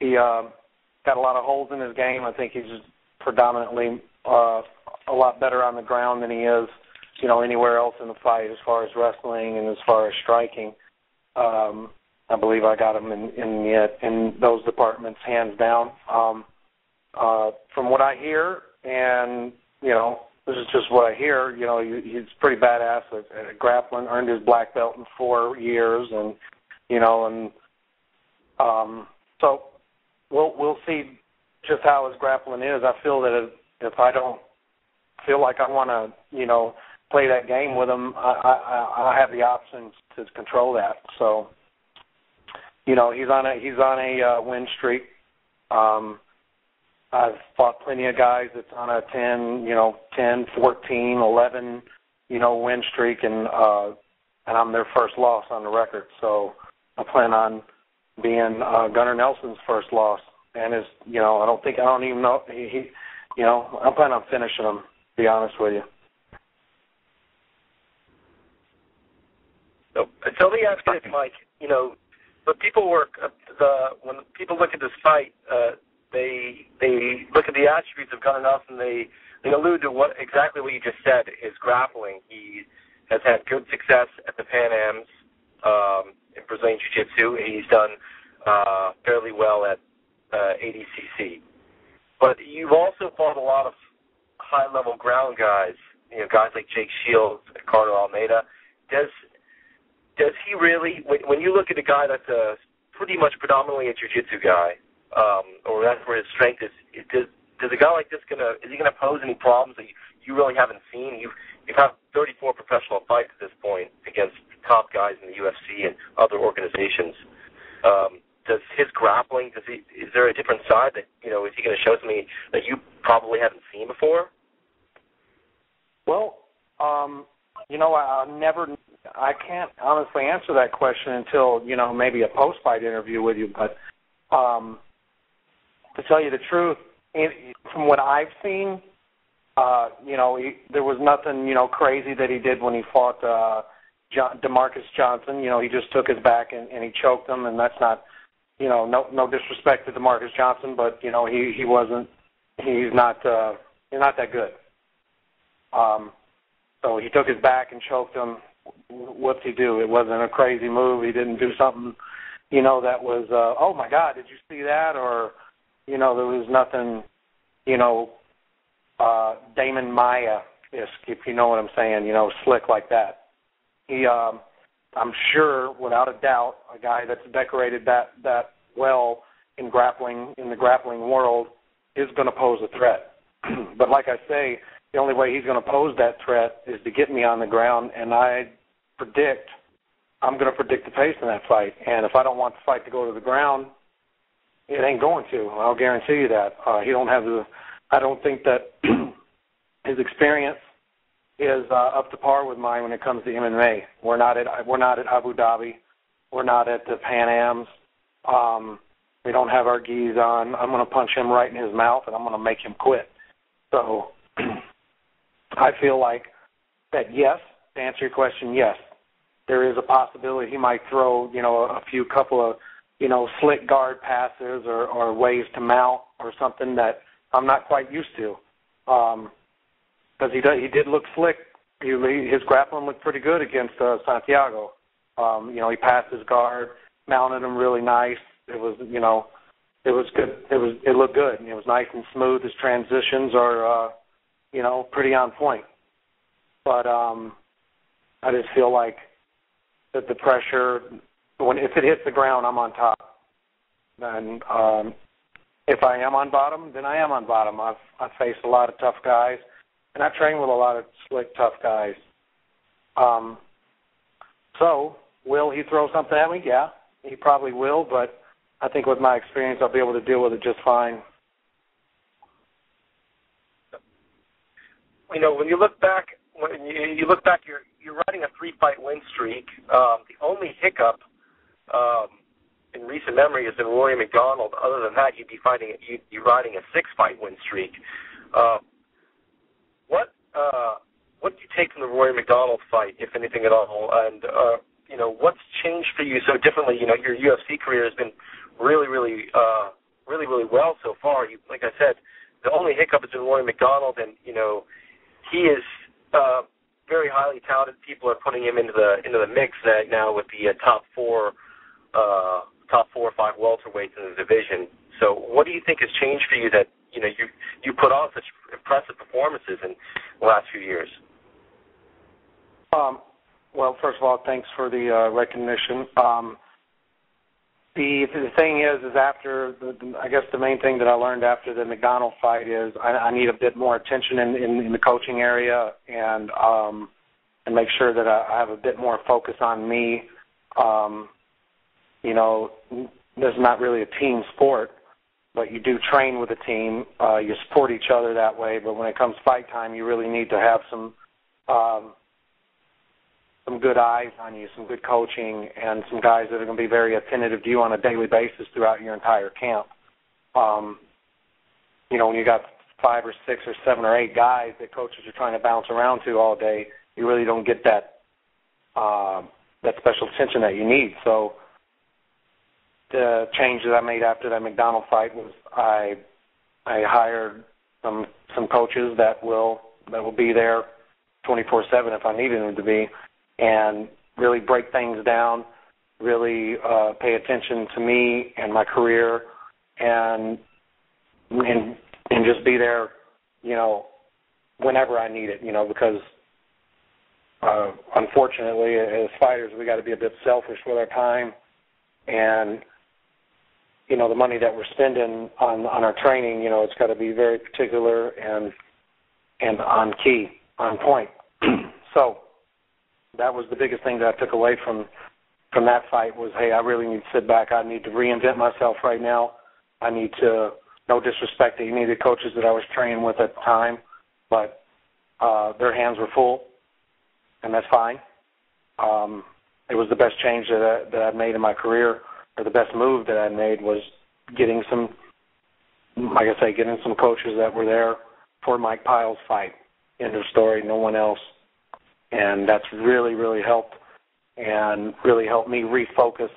He got a lot of holes in his game. I think he's predominantly a lot better on the ground than he is, anywhere else in the fight as far as wrestling and as far as striking. I believe I got him in those departments hands down. From what I hear, and this is just what I hear, he's pretty badass at grappling. Earned his black belt in 4 years, and so we'll see just how his grappling is. I feel that if I don't feel like I want to, play that game with him, I have the options to control that. So, he's on a win streak. I've fought plenty of guys that's on a 10, 14, 11, win streak, and I'm their first loss on the record. So I plan on being Gunnar Nelson's first loss, and I don't even know I plan on finishing him. To be honest with you. So let me ask you this, Mike. When people look at this fight, they look at the attributes of Gunnar Nelson. They allude to exactly what you just said. His grappling. He has had good success at the Pan Ams in Brazilian Jiu-Jitsu. He's done fairly well at ADCC. But you've also fought a lot of high-level ground guys. Guys like Jake Shields, Ricardo Almeida. Does he really, when you look at a guy that's pretty much predominantly a jiu-jitsu guy, or that's where his strength is, does a guy like this is he gonna pose any problems that you really haven't seen? You've had 34 professional fights at this point against top guys in the UFC and other organizations. Does his grappling, is there a different side that, is he gonna show something that you probably haven't seen before? Well, I can't honestly answer that question until, maybe a post-fight interview with you. But to tell you the truth, from what I've seen, there was nothing, crazy that he did when he fought DeMarcus Johnson. He just took his back and he choked him, and that's not, no disrespect to DeMarcus Johnson, but, he's not that good. So he took his back and choked him. What's he do? It wasn't a crazy move. He didn't do something, that was, oh my God, did you see that? Or, there was nothing, Damon Maya-esque, if you know what I'm saying, slick like that. He, I'm sure, without a doubt, a guy that's decorated that well in the grappling world is going to pose a threat. But like I say, the only way he's going to pose that threat is to get me on the ground, and I'm going to predict the pace in that fight. And if I don't want the fight to go to the ground, it ain't going to. I'll guarantee you that. I don't think that his experience is up to par with mine when it comes to MMA. We're not at Abu Dhabi. We're not at the Pan Ams. We don't have our gis on. I'm going to punch him right in his mouth, and I'm going to make him quit. So I feel like that, yes, to answer your question, yes, there is a possibility he might throw, a couple of, slick guard passes or ways to mount or something that I'm not quite used to. Because he did look slick. His grappling looked pretty good against Santiago. He passed his guard, mounted him really nice. It was good. It looked good. It was nice and smooth. His transitions are, pretty on point. But I just feel like that the pressure, if it hits the ground, I'm on top. And if I am on bottom, then I am on bottom. I've faced a lot of tough guys, and I train with a lot of slick, tough guys. So, will he throw something at me? Yeah, he probably will, but I think with my experience, I'll be able to deal with it just fine. You know, when you look back, you're riding a 3-fight win streak. The only hiccup in recent memory has been Rory McDonald. Other than that, you're riding a 6-fight win streak. What do you take from the Rory McDonald fight, if anything at all? And you know, what's changed for you so differently? You know, your UFC career has been really well so far. Like I said, the only hiccup has been Rory McDonald, and you know, he is very highly touted. People are putting him into the mix now with the top four or five welterweights in the division. So, what do you think has changed for you that you know you put on such impressive performances in the last few years? Well, first of all, thanks for the recognition. The thing is after I guess the main thing that I learned after the McDonald fight is I need a bit more attention in the coaching area and make sure that I have a bit more focus on me. You know, this is not really a team sport, but you do train with a team. You support each other that way. But when it comes fight time, you really need to have some good eyes on you, some good coaching, and some guys that are going to be very attentive to you on a daily basis throughout your entire camp. You know, when you got 5 or 6 or 7 or 8 guys that coaches are trying to bounce around to all day, you really don't get that special attention that you need. So the change that I made after that McDonald fight was I hired some coaches that will be there 24/7 if I needed them to be, and really break things down, really pay attention to me and my career, and just be there, you know, whenever I need it, you know, because unfortunately as fighters we got to be a bit selfish with our time, and you know, the money that we're spending on our training, you know, it's got to be very particular and on key, on point. So that was the biggest thing that I took away from that fight was, hey, I really need to sit back. I need to reinvent myself right now. I need to, no disrespect to any of the coaches that I was training with at the time, but their hands were full, and that's fine. It was the best change that I made in my career, or the best move that I made was getting some, like I say, getting some coaches that were there for Mike Pyle's fight. End of story, no one else. And that's really, really helped, and really helped me refocus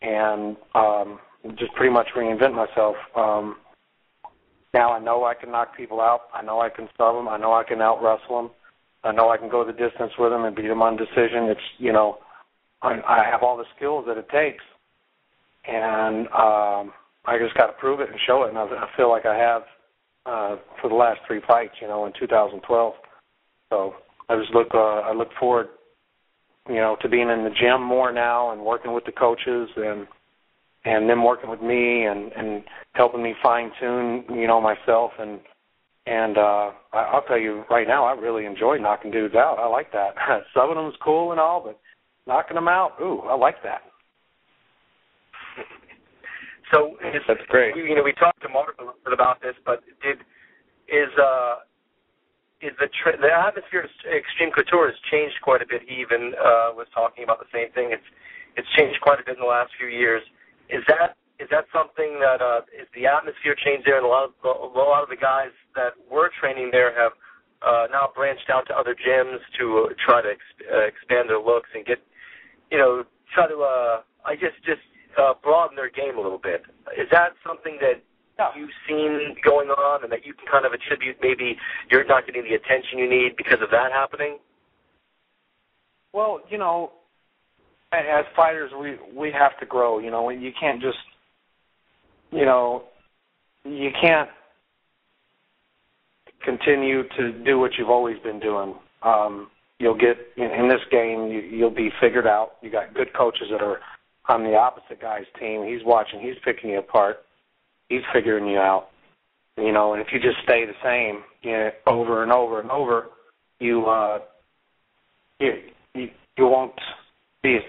and just pretty much reinvent myself. Now I know I can knock people out. I know I can sub them. I know I can out-wrestle them. I know I can go the distance with them and beat them on decision. It's, you know, I have all the skills that it takes, and I just got to prove it and show it, and I feel like I have for the last 3 fights, you know, in 2012. So I look forward, you know, to being in the gym more now and working with the coaches and them working with me and helping me fine tune, you know, myself and I'll tell you right now, I really enjoy knocking dudes out. I like that. Subbing them is cool and all, but knocking them out, ooh, I like that. So that's great. You know, we talked to Mark a little bit about this, but is the atmosphere of Extreme Couture has changed quite a bit. He even was talking about the same thing. It's changed quite a bit in the last few years. Is that something that is the atmosphere changed there? And a lot of the guys that were training there have now branched out to other gyms to try to expand their looks and get, you know, try to just broaden their game a little bit. Is that something that you've seen going on and that you can kind of attribute maybe you're not getting the attention you need because of that happening? Well, you know, as fighters, we have to grow. You know, you can't just, you know, you can't continue to do what you've always been doing. You'll get, in this game, you'll be figured out. You got good coaches that are on the opposite guy's team. He's watching. He's picking you apart. He's figuring you out. You know, and if you just stay the same, you know, over and over and over, you you won't be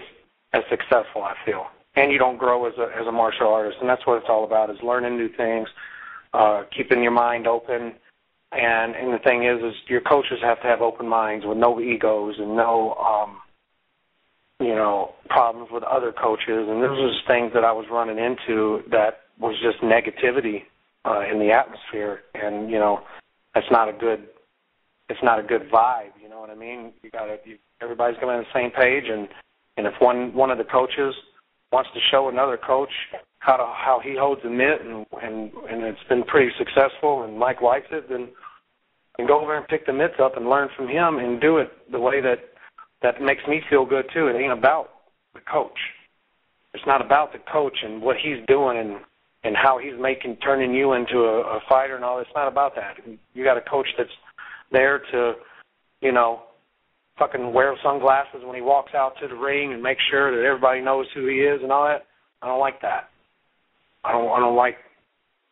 as successful, I feel. And you don't grow as a martial artist, and that's what it's all about, is learning new things, keeping your mind open. And the thing is your coaches have to have open minds with no egos and no, problems with other coaches. And this was things that I was running into that was just negativity in the atmosphere. And, it's not a good vibe, you know what I mean? Everybody's going on the same page, and if one of the coaches wants to show another coach how he holds a mitt and it's been pretty successful and Mike likes it, then go over and pick the mitts up and learn from him and do it the way that makes me feel good too. It ain't about the coach. It's not about the coach and what he's doing and how he's turning you into a fighter and all. It's not about that. You got a coach that's there to, fucking wear sunglasses when he walks out to the ring and make sure that everybody knows who he is and all that. I don't like that. I don't like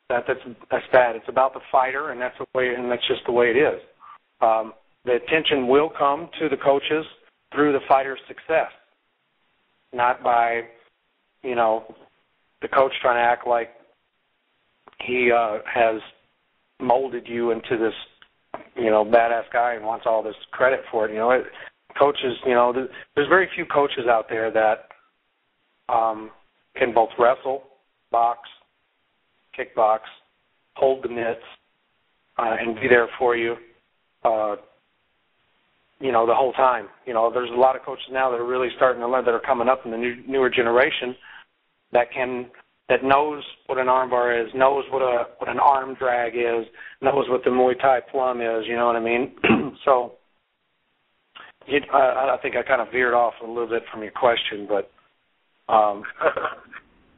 that. That's bad. It's about the fighter, and that's just the way it is. The attention will come to the coaches through the fighter's success, not by, the coach trying to act like he has molded you into this, badass guy and wants all this credit for it. Coaches, there's very few coaches out there that can both wrestle, box, kickbox, hold the mitts, and be there for you, the whole time. There's a lot of coaches now that are really starting to learn, that are coming up in the newer generation that knows what an armbar is, knows what an arm drag is, knows what the Muay Thai plum is, you know what I mean? So I think I kind of veered off a little bit from your question, but all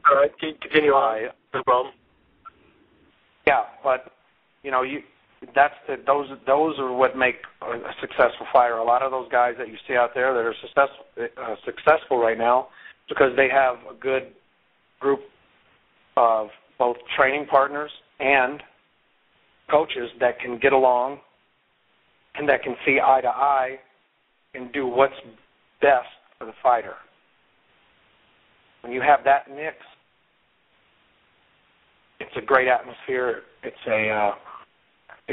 right, continue on. No problem. Yeah, but those are what make a successful fighter. A lot of those guys that you see out there that are successful right now, because they have a good group of both training partners and coaches that can get along and that can see eye to eye and do what's best for the fighter. When you have that mix, it's a great atmosphere. It's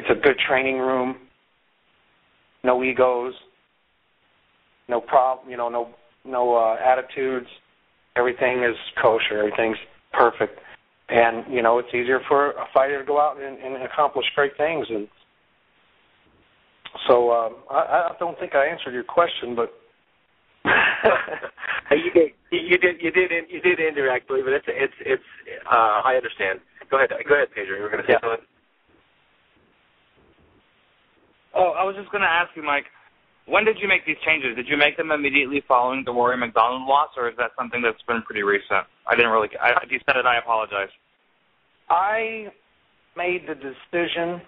a good training room. No egos. No problem. No attitudes. Everything is kosher. Everything's perfect. And it's easier for a fighter to go out and accomplish great things. And so I don't think I answered your question, but you did indirectly, but it's I understand. Go ahead, Pedro. You were going to say something. Oh, I was just going to ask you, Mike, when did you make these changes? Did you make them immediately following the Rory McDonald loss, or is that something that's been pretty recent? If you said it, I apologize. I made the decision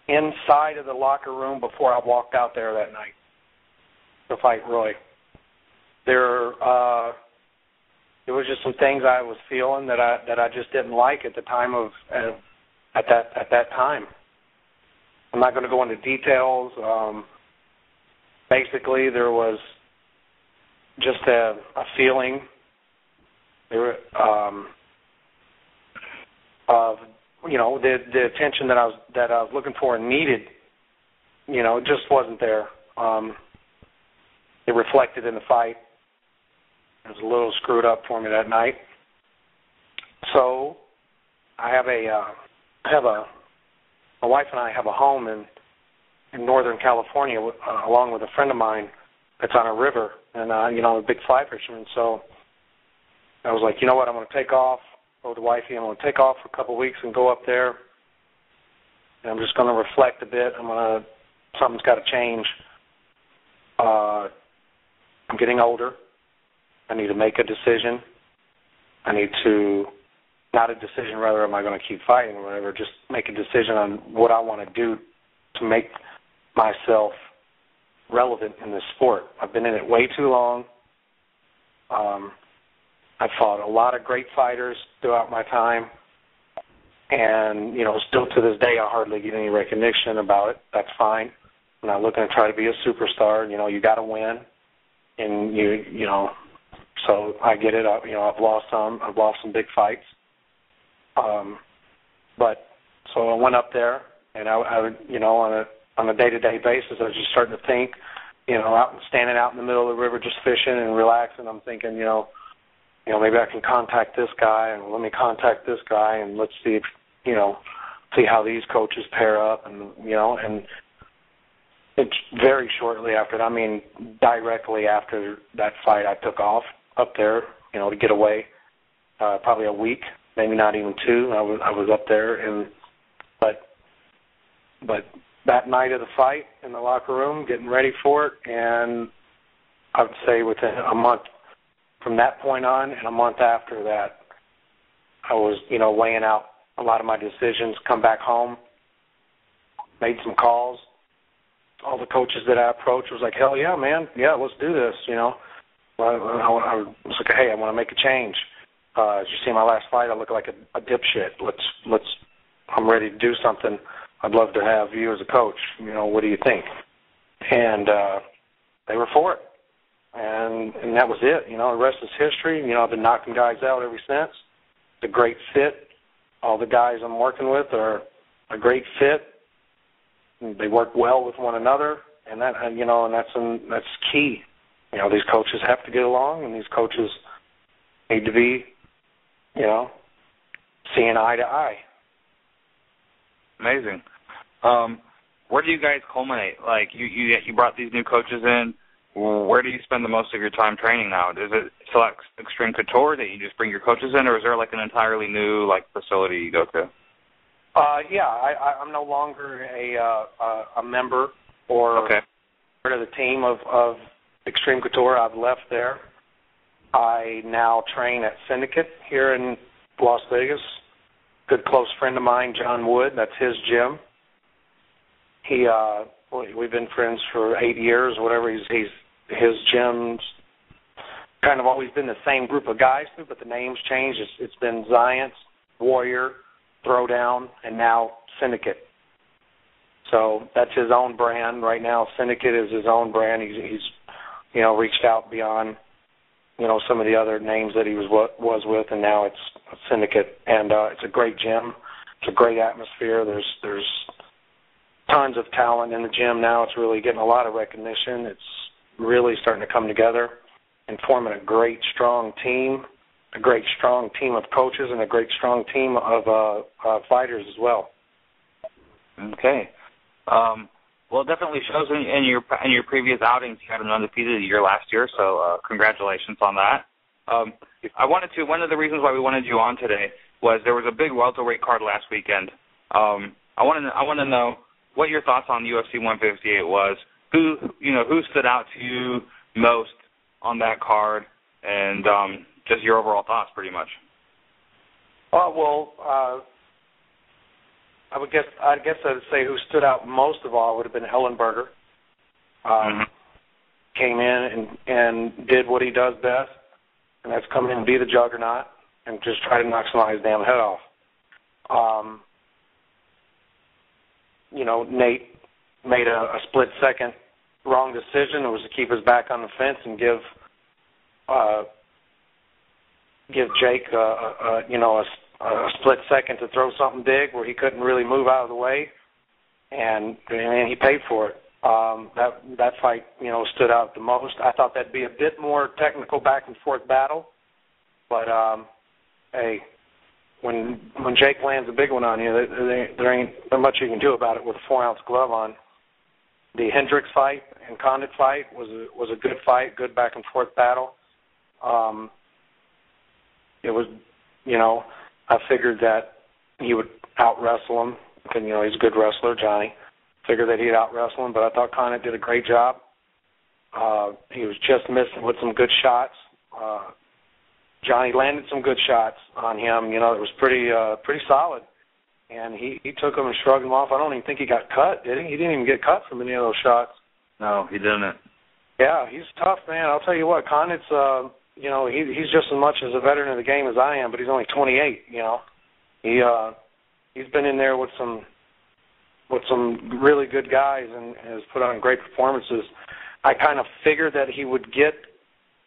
inside of the locker room before I walked out there that night to fight Roy. There was just some things I was feeling that I just didn't like at the time at that time. I'm not going to go into details. Basically, there was just a feeling of the attention that I was looking for and needed. It just wasn't there. It reflected in the fight. It was a little screwed up for me that night. So my wife and I have a home in Northern California, along with a friend of mine that's on a river, and I'm a big fly fisherman. So I was like, you know what, I'm going to take off. Told the wifey, I'm going to take off for a couple of weeks and go up there, and I'm just going to reflect a bit. Something's got to change. I'm getting older. I need to make a decision. Not a decision, rather, am I going to keep fighting or whatever, just make a decision on what I want to do to make myself relevant in this sport. I've been in it way too long. I've fought a lot of great fighters throughout my time, and, still to this day I hardly get any recognition about it. That's fine. I'm not looking to try to be a superstar. You know, you got to win, and you know. So I get it. I've lost some big fights. But so I went up there, and I you know, on a day-to-day basis, I was just starting to think, you know, standing out in the middle of the river, just fishing and relaxing. I'm thinking, you know, maybe I can contact this guy, and let me contact this guy, and let's see if, you know, see how these coaches pair up, and you know, and it's very shortly after, I mean, directly after that fight, I took off up there, you know, to get away. Probably a week, maybe not even 2. I was up there, and but that night of the fight in the locker room, getting ready for it, and I would say within a month from that point on, and a month after that, I was, you know, weighing out a lot of my decisions. Come back home, made some calls. All the coaches that I approached was like, hell yeah, man, yeah, let's do this, you know. I was like, hey, I want to make a change. As you see my last fight, I look like a dipshit. Let's. I'm ready to do something. I'd love to have you as a coach. You know, what do you think? And they were for it, and that was it. You know, the rest is history. You know, I've been knocking guys out ever since. It's a great fit. All the guys I'm working with are a great fit. They work well with one another, and that, you know, and that's key. You know, these coaches have to get along, and these coaches need to be, you know, seeing eye to eye. Amazing. Where do you guys culminate? Like, you brought these new coaches in. Where do you spend the most of your time training now? Is it Select Extreme Couture that you just bring your coaches in, or is there like an entirely new like facility you go to? Yeah, I'm no longer a member or part of the team of Extreme Couture. I've left there. I now train at Syndicate here in Las Vegas. Good close friend of mine, John Wood. That's his gym. We've been friends for 8 years, whatever. His gym's kind of always been the same group of guys, but the names changed. It's been Zions, Warrior, Throwdown, and now Syndicate. So that's his own brand right now. Syndicate is his own brand. He's you know, reached out beyond, you know, some of the other names that he was with, and now it's Syndicate. And it's a great gym. It's a great atmosphere. There's tons of talent in the gym now. It's really getting a lot of recognition. It's really starting to come together and forming a great, strong team, a great, strong team of coaches, and a great, strong team of fighters as well. Okay. Well, it definitely shows in your previous outings you had an undefeated year last year, so congratulations on that. One of the reasons why we wanted you on today was there was a big welterweight card last weekend. I want to know what your thoughts on UFC 158 was. Who stood out to you most on that card, and just your overall thoughts, pretty much. I guess I'd say who stood out most of all would have been Ellenberger. Came in and did what he does best, and that's come in and be the juggernaut and just try to knock somebody's damn head off. You know, Nate made a split-second wrong decision. It was to keep his back on the fence and give Jake a split second to throw something big where he couldn't really move out of the way, and he paid for it. That fight, you know, stood out the most. I thought that'd be a bit more technical back and forth battle, but hey, when Jake lands a big one on you, there ain't much you can do about it with a 4-ounce glove on. The Hendricks fight and Condit fight was a good fight, good back and forth battle. It was, you know, I figured that he would out-wrestle him. And, you know, he's a good wrestler, Johnny. Figured that he'd out-wrestle him, but I thought Condit did a great job. He was just missing with some good shots. Johnny landed some good shots on him. You know, it was pretty solid. And he took him and shrugged him off. I don't even think he got cut, did he? He didn't even get cut from any of those shots. No, he didn't. Yeah, he's tough, man. I'll tell you what, Condit's, you know, he's just as much as a veteran of the game as I am, but he's only 28, you know. He's been in there with some with some really good guys and has put on great performances. I kind of figured that he would get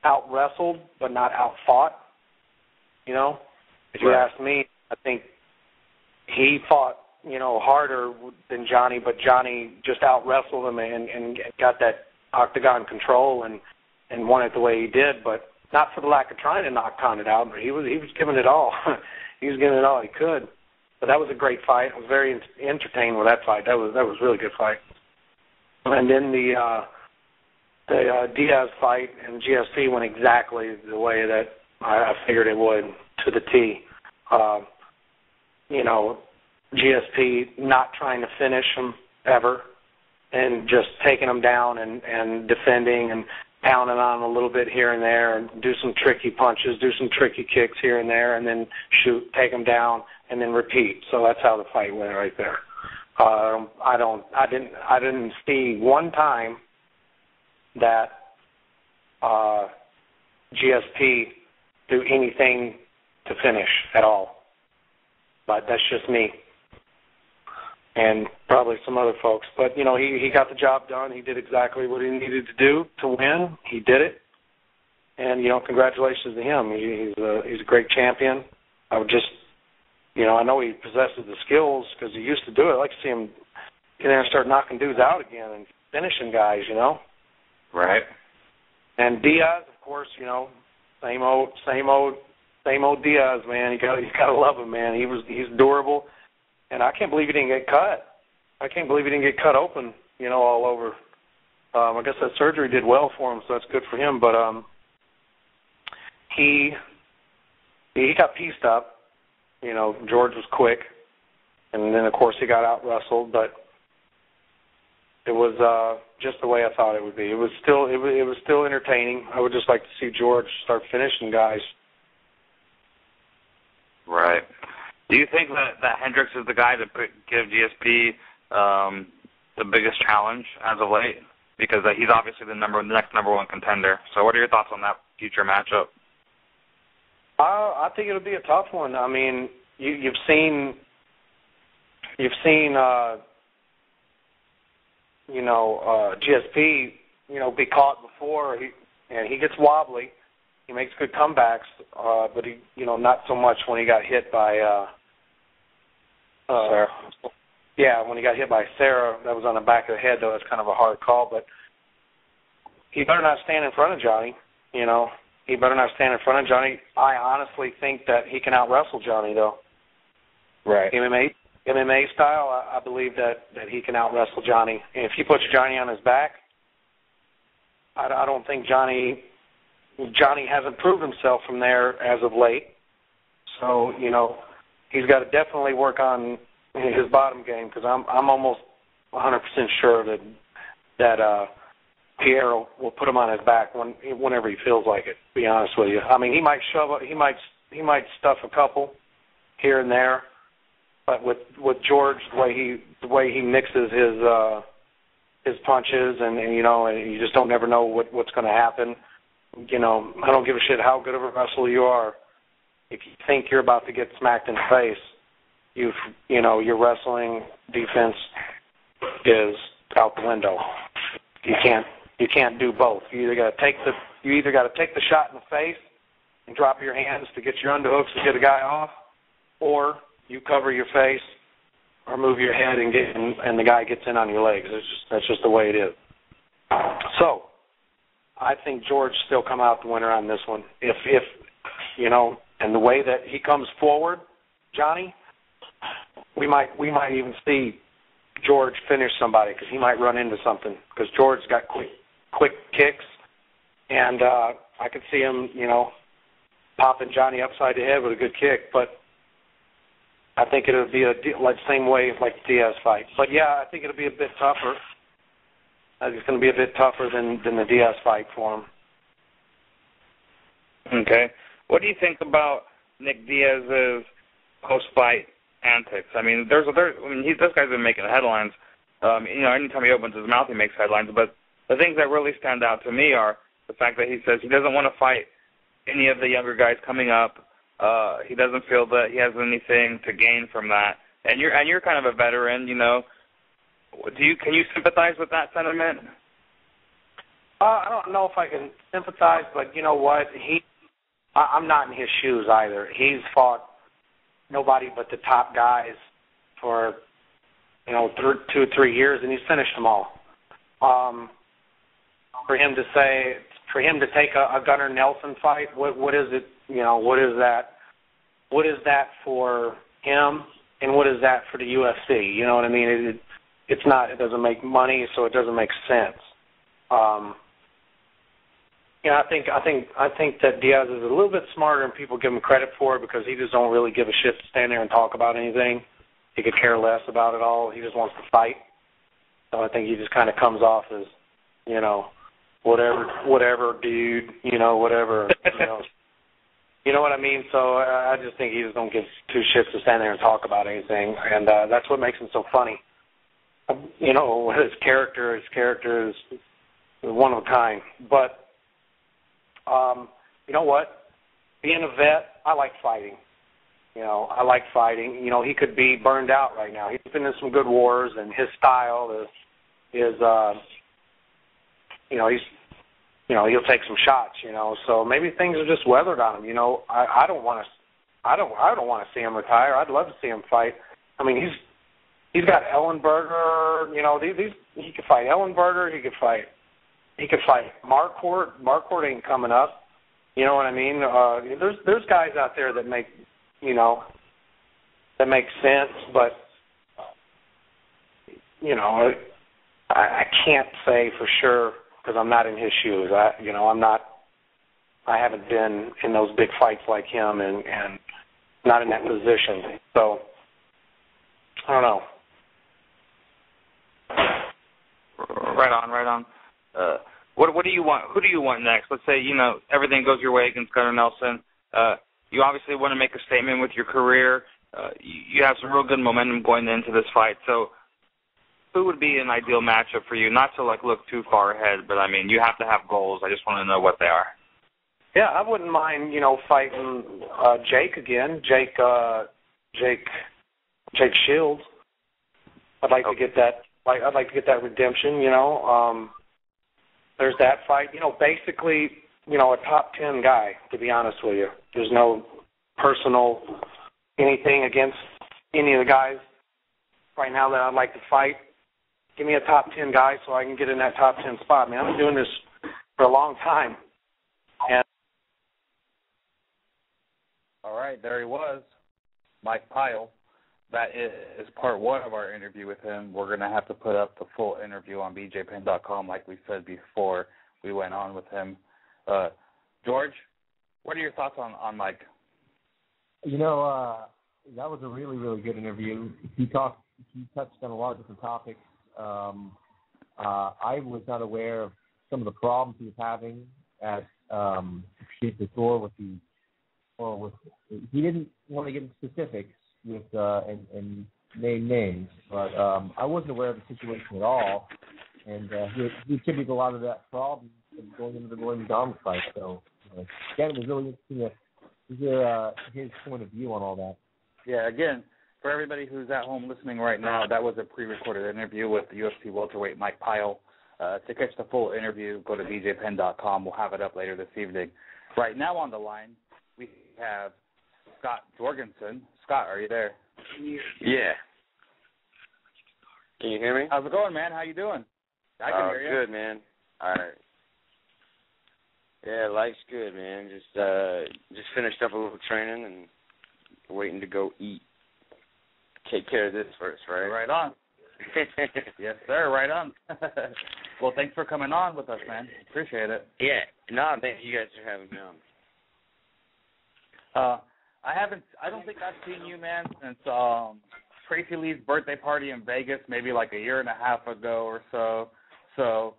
out-wrestled but not out-fought, you know. If you ask me, I think he fought, you know, harder than Johnny, but Johnny just out-wrestled him and got that octagon control and won it the way he did, but not for the lack of trying to knock Condit out, but he was giving it all. He was giving it all he could. But that was a great fight. I was very entertained with that fight. That was a really good fight. And then the Diaz fight and GSP went exactly the way that I figured it would, to the T. You know, GSP not trying to finish him ever and just taking him down and defending and pounding on him a little bit here and there and do some tricky punches, do some tricky kicks here and there, and then shoot, take him down, and then repeat. So that's how the fight went right there. I didn't see one time that GSP do anything to finish at all. But that's just me. And probably some other folks. But, you know, he got the job done. He did exactly what he needed to do to win. He did it. And, you know, congratulations to him. He's a great champion. I would just, you know, I know he possesses the skills because he used to do it. I'd like to see him get there and start knocking dudes out again and finishing guys, you know. Right. And Diaz, of course, you know, same old Diaz, man. You gotta love him, man. He's durable. And I can't believe he didn't get cut. I can't believe he didn't get cut open, you know, all over. I guess that surgery did well for him, so that's good for him. But he got pieced up. You know, George was quick. And then, of course, he got out-wrestled. But it was just the way I thought it would be. It was still entertaining. I would just like to see George start finishing guys. Right. Do you think that Hendricks is the guy to give GSP the biggest challenge as of late? Because he's obviously the next number one contender. So what are your thoughts on that future matchup? I think it'll be a tough one. I mean, you've seen GSP, you know, be caught before, and he gets wobbly. He makes good comebacks, but he, you know, not so much when he got hit by Sarah. Yeah, when he got hit by Sarah, that was on the back of the head, though. That's kind of a hard call, but he better not stand in front of Johnny, you know. He better not stand in front of Johnny. I honestly think that he can out-wrestle Johnny, though. Right. MMA style, I believe that he can out-wrestle Johnny. And if he puts Johnny on his back, I don't think Johnny hasn't proved himself from there as of late. So, you know, he's got to definitely work on his bottom game because I'm almost 100% sure that Pierre will put him on his back whenever he feels like it. To be honest with you, I mean, he might he might stuff a couple here and there, but with George, the way he mixes his punches and you know, and you just don't never know what's going to happen. You know, I don't give a shit how good of a wrestler you are. If you think you're about to get smacked in the face, you know, your wrestling defense is out the window. You can't do both. You either got to take the shot in the face and drop your hands to get your underhooks to get a guy off, or you cover your face or move your head and the guy gets in on your legs. That's just the way it is. So I think George still come out the winner on this one. If you know, and the way that he comes forward, Johnny, we might even see George finish somebody because he might run into something because George's got quick kicks, and I could see him, you know, popping Johnny upside the head with a good kick. But I think it'll be like same way like the Diaz fight. But yeah, I think it'll be a bit tougher. It's going to be a bit tougher than the Diaz fight for him. Okay. What do you think about Nick Diaz's post-fight antics? I mean, this guy's been making headlines. You know, anytime he opens his mouth, he makes headlines. But the things that really stand out to me are the fact that he says he doesn't want to fight any of the younger guys coming up. He doesn't feel that he has anything to gain from that. And you're kind of a veteran, you know. Can you sympathize with that sentiment? I don't know if I can sympathize, but you know what? I'm not in his shoes either. He's fought nobody but the top guys for 2 or 3 years, and he's finished them all. For him to take a Gunnar Nelson fight, what is it? What is that? What is that for him, and what is that for the UFC? You know what I mean? It's not. It doesn't make money, so it doesn't make sense. I think that Diaz is a little bit smarter than people give him credit for, because he just don't really give a shit to stand there and talk about anything. He could care less about it all. He just wants to fight. So I think he just kind of comes off as, whatever, dude, whatever, You know what I mean? So I just think he just don't give two shits to stand there and talk about anything, and that's what makes him so funny. His character is one of a kind. But you know what? Being a vet, I like fighting. I like fighting. He could be burned out right now. He's been in some good wars, and his style is he'll take some shots. So maybe things are just weathered on him. I don't want to see him retire. I'd love to see him fight. I mean, he's got Ellenberger. He could fight Ellenberger. He could fight Marquardt. Marquardt ain't coming up. You know what I mean? There's guys out there that make sense, but I can't say for sure because I'm not in his shoes. I haven't been in those big fights like him, and not in that position. So I don't know. Right on. What do you want? Who do you want next? Let's say everything goes your way against Gunnar Nelson. You obviously want to make a statement with your career. You have some real good momentum going into this fight. So, who would be an ideal matchup for you? Not to look too far ahead, but I mean, you have to have goals. I just want to know what they are. Yeah, I wouldn't mind fighting Jake again. Jake Shields. I'd like to get that. I'd like to get that redemption. There's that fight. Basically, a top 10 guy, to be honest with you. There's no personal anything against any of the guys right now that I'd like to fight. Give me a top 10 guy so I can get in that top 10 spot. Man, I've been doing this for a long time. And all right, there he was, Mike Pyle. That is part one of our interview with him. We're going to have to put up the full interview on bjpenn.com like we said before we went on with him. George, what are your thoughts on Mike? That was a really, really good interview. He touched on a lot of different topics. I was not aware of some of the problems he was having at the tour he didn't want to get into specifics with and name names, but I wasn't aware of the situation at all, and he attributed a lot of that problem going into the Gordon Dom fight. So again, it was really interesting to hear his point of view on all that. Yeah, again, for everybody who's at home listening right now, that was a pre-recorded interview with the UFC welterweight Mike Pyle. To catch the full interview, go to bjpenn.com. We'll have it up later this evening. Right now on the line, we have Scott Jorgensen. Scott, are you there? Yeah. Can you hear me? How's it going, man? How you doing? I can hear you. Good, man. All right. Yeah, life's good, man. Just finished up a little training and waiting to go eat. Take care of this first, right? Right on. Yes, sir. Right on. Well, thanks for coming on with us, man. Appreciate it. Yeah. No, thank you guys for having me on. I don't think I've seen you, man, since Tracy Lee's birthday party in Vegas, maybe like a year and a half ago or so. So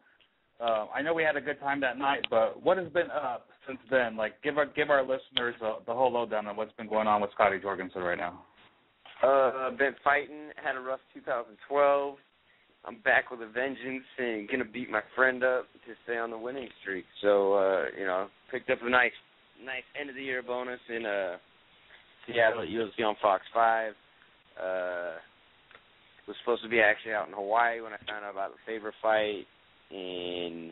I know we had a good time that night, but what has been up since then? Give our listeners the whole lowdown on what's been going on with Scotty Jorgensen right now. Been fighting, had a rough 2012. I'm back with a vengeance and gonna beat my friend up to stay on the winning streak. So picked up a nice end of the year bonus in Seattle at UFC on Fox 5. was supposed to be actually out in Hawaii when I found out about the Faber fight, and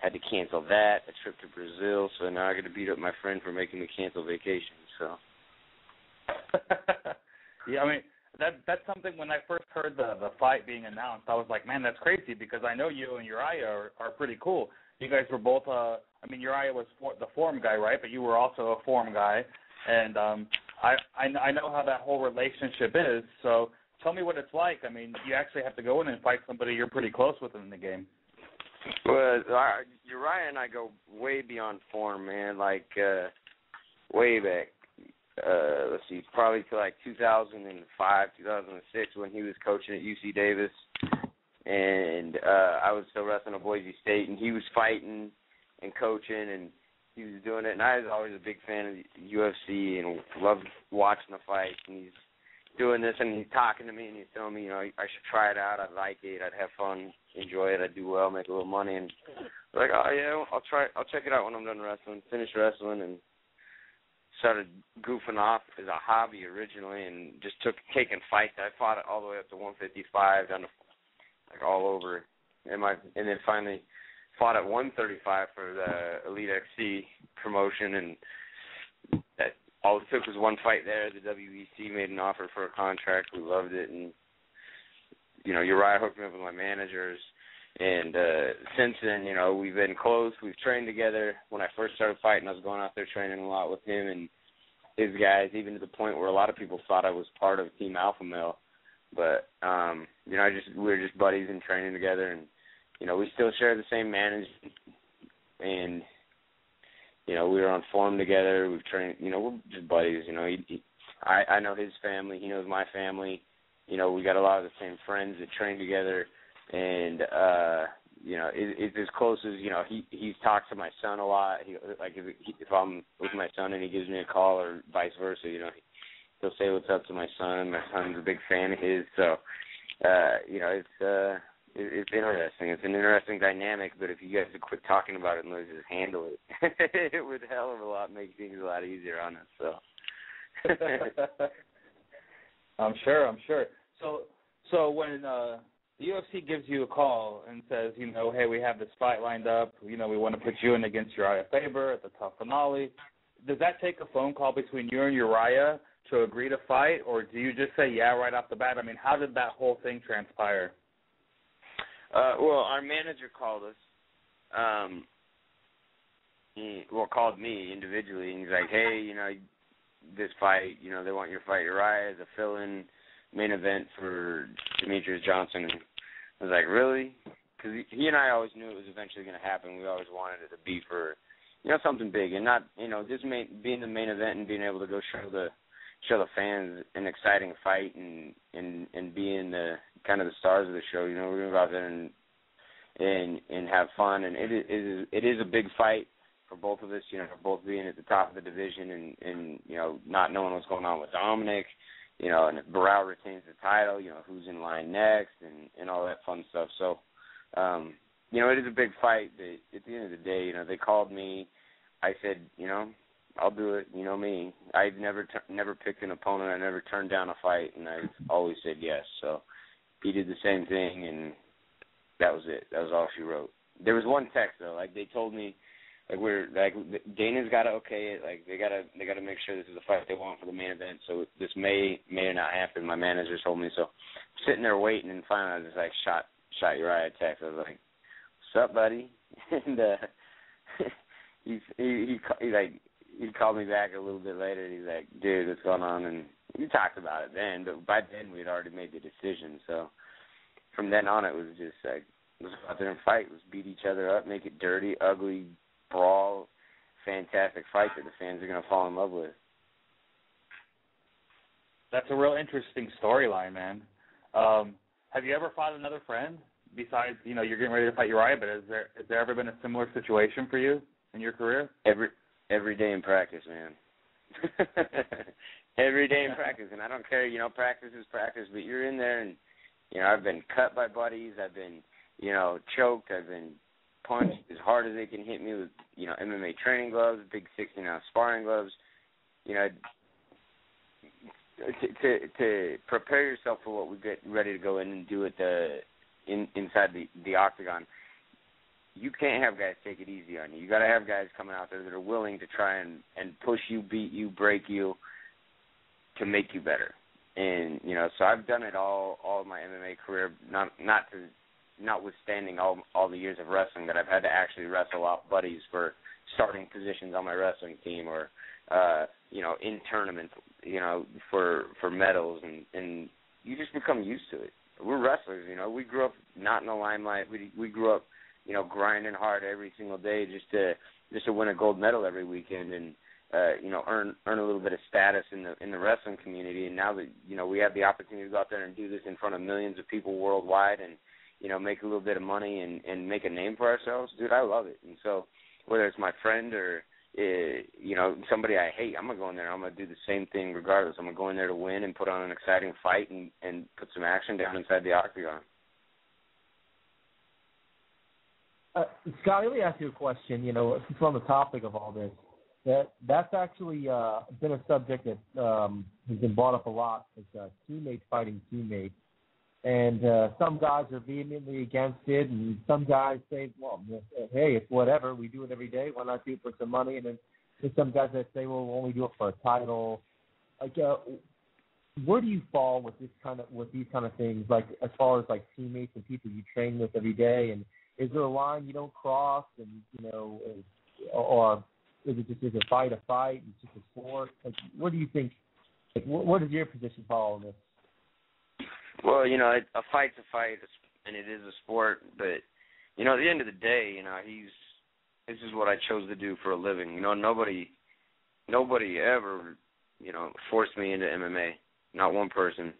had to cancel that, a trip to Brazil, so now I got to beat up my friend for making me cancel vacation, so. Yeah, I mean, that's something when I first heard the fight being announced, I was like, man, that's crazy, because I know you and Uriah are pretty cool. You guys were both, I mean, Uriah was the form guy, right? But you were also a form guy, and I know how that whole relationship is, so tell me what it's like. I mean, you actually have to go in and fight somebody you're pretty close with in the game. Well, Uriah and I go way beyond form, man, like way back. Let's see, probably to like 2005, 2006 when he was coaching at UC Davis, and I was still wrestling at Boise State, and he was fighting and coaching, and he was doing it, and I was always a big fan of the UFC and loved watching the fights, and he's doing this, and he's talking to me, and he's telling me, you know, I should try it out, I'd like it, I'd have fun, enjoy it, I'd do well, make a little money, and I'm like, oh yeah, I'll check it out when I'm done wrestling. Finished wrestling and started goofing off as a hobby originally, and just taking fights. I fought it all the way up to 155, down to like all over, and then finally fought at 135 for the Elite XC promotion, and that all it took was one fight there. The WEC made an offer for a contract. We loved it, and you know, Uriah hooked me up with my managers, and since then, you know, we've been close. We've trained together. When I first started fighting, I was going out there training a lot with him and his guys, even to the point where a lot of people thought I was part of Team Alpha Male. But you know, we were just buddies and training together, and you know, we still share the same management, and you know, we were on form together. We've trained, you know, we're just buddies. You know, I know his family, he knows my family. You know, we got a lot of the same friends that train together, and you know, it's as close as, you know, he's talked to my son a lot. If I'm with my son and he gives me a call, or vice versa, you know, he'll say what's up to my son. My son's a big fan of his, so you know, it's interesting. It's an interesting dynamic, but if you guys would quit talking about it and let us just handle it, it would a hell of a lot make things a lot easier on us. So I'm sure. So when the UFC gives you a call and says, you know, hey, we have this fight lined up, you know, we want to put you in against Uriah Faber at the tough finale, does that take a phone call between you and Uriah to agree to fight, or do you just say yeah right off the bat? I mean, how did that whole thing transpire? Well, our manager called us. Called me individually, and he's like, hey, you know, this fight, you know, they want your fight Uriah as a fill-in main event for Demetrius Johnson. And I was like, really? Because he and I always knew it was eventually going to happen. We always wanted it to be for, you know, something big, and not, you know, just being the main event and being able to go show the fans an exciting fight and being the kind of the stars of the show. You know, we're going to go out there and have fun, and it is a big fight for both of us. You know, both being at the top of the division and you know, not knowing what's going on with Dominic. You know, and if Barao retains the title, you know, who's in line next and all that fun stuff. So, you know, it is a big fight, but at the end of the day, you know, they called me. I said, you know, I'll do it. You know me. I've never picked an opponent. I never turned down a fight, and I've always said yes. So he did the same thing, and that was it. That was all she wrote. There was one text, though. Like, they told me, Dana's got to okay it. Like, they got to make sure this is the fight they want for the main event. So this may or not happen. My manager told me. So I'm sitting there waiting, and finally I just like shot Uriah a text. I was like, "What's up, buddy?" And he called me back a little bit later. And he's like, "Dude, what's going on?" And we talked about it then, but by then we had already made the decision. So from then on, it was just like, let's go out there and fight. Let's beat each other up, make it dirty, ugly, brawl, fantastic fight that the fans are going to fall in love with. That's a real interesting storyline, man. Have you ever fought another friend besides, you know, you're getting ready to fight Uriah, but has there ever been a similar situation for you in your career? Every day in practice, man. Every day in practice, and I don't care, you know, practice is practice, but you're in there, and, you know, I've been cut by buddies, I've been, you know, choked, I've been punched as hard as they can hit me with, you know, MMA training gloves, big 16-ounce sparring gloves. You know, to prepare yourself for what we get ready to go in and do at inside the octagon, you can't have guys take it easy on you. You got to have guys coming out there that are willing to try and push you, beat you, break you, to make you better. And so I've done it all of my MMA career, notwithstanding all the years of wrestling, that I've had to actually wrestle off buddies for starting positions on my wrestling team, or in tournaments, for medals, and you just become used to it. We're wrestlers, we grew up not in the limelight. We grew up, grinding hard every single day just to win a gold medal every weekend, and earn a little bit of status in the wrestling community. And now that we have the opportunity to go out there and do this in front of millions of people worldwide, and make a little bit of money and make a name for ourselves, dude, I love it. And so whether it's my friend or somebody I hate, I'm gonna go in there. I'm gonna do the same thing regardless. I'm gonna go in there to win and put on an exciting fight and put some action down inside the octagon. Scott, let me ask you a question. Since we're on the topic of all this, that's actually been a subject that has been brought up a lot. Is teammates fighting teammates, and some guys are vehemently against it, and some guys say, "Well, hey, it's whatever. We do it every day. Why not do it for some money?" And then there's some guys that say, "Well, we'll only do it for a title." Like, where do you fall with these kind of things? Like, as far as like teammates and people you train with every day, and is there a line you don't cross, and or is a fight a fight? It's just a sport. Like, what do you think? Like, what does your position fall on this? Well, a fight's a fight, and it is a sport. But at the end of the day, this is what I chose to do for a living. Nobody ever, forced me into MMA. Not one person.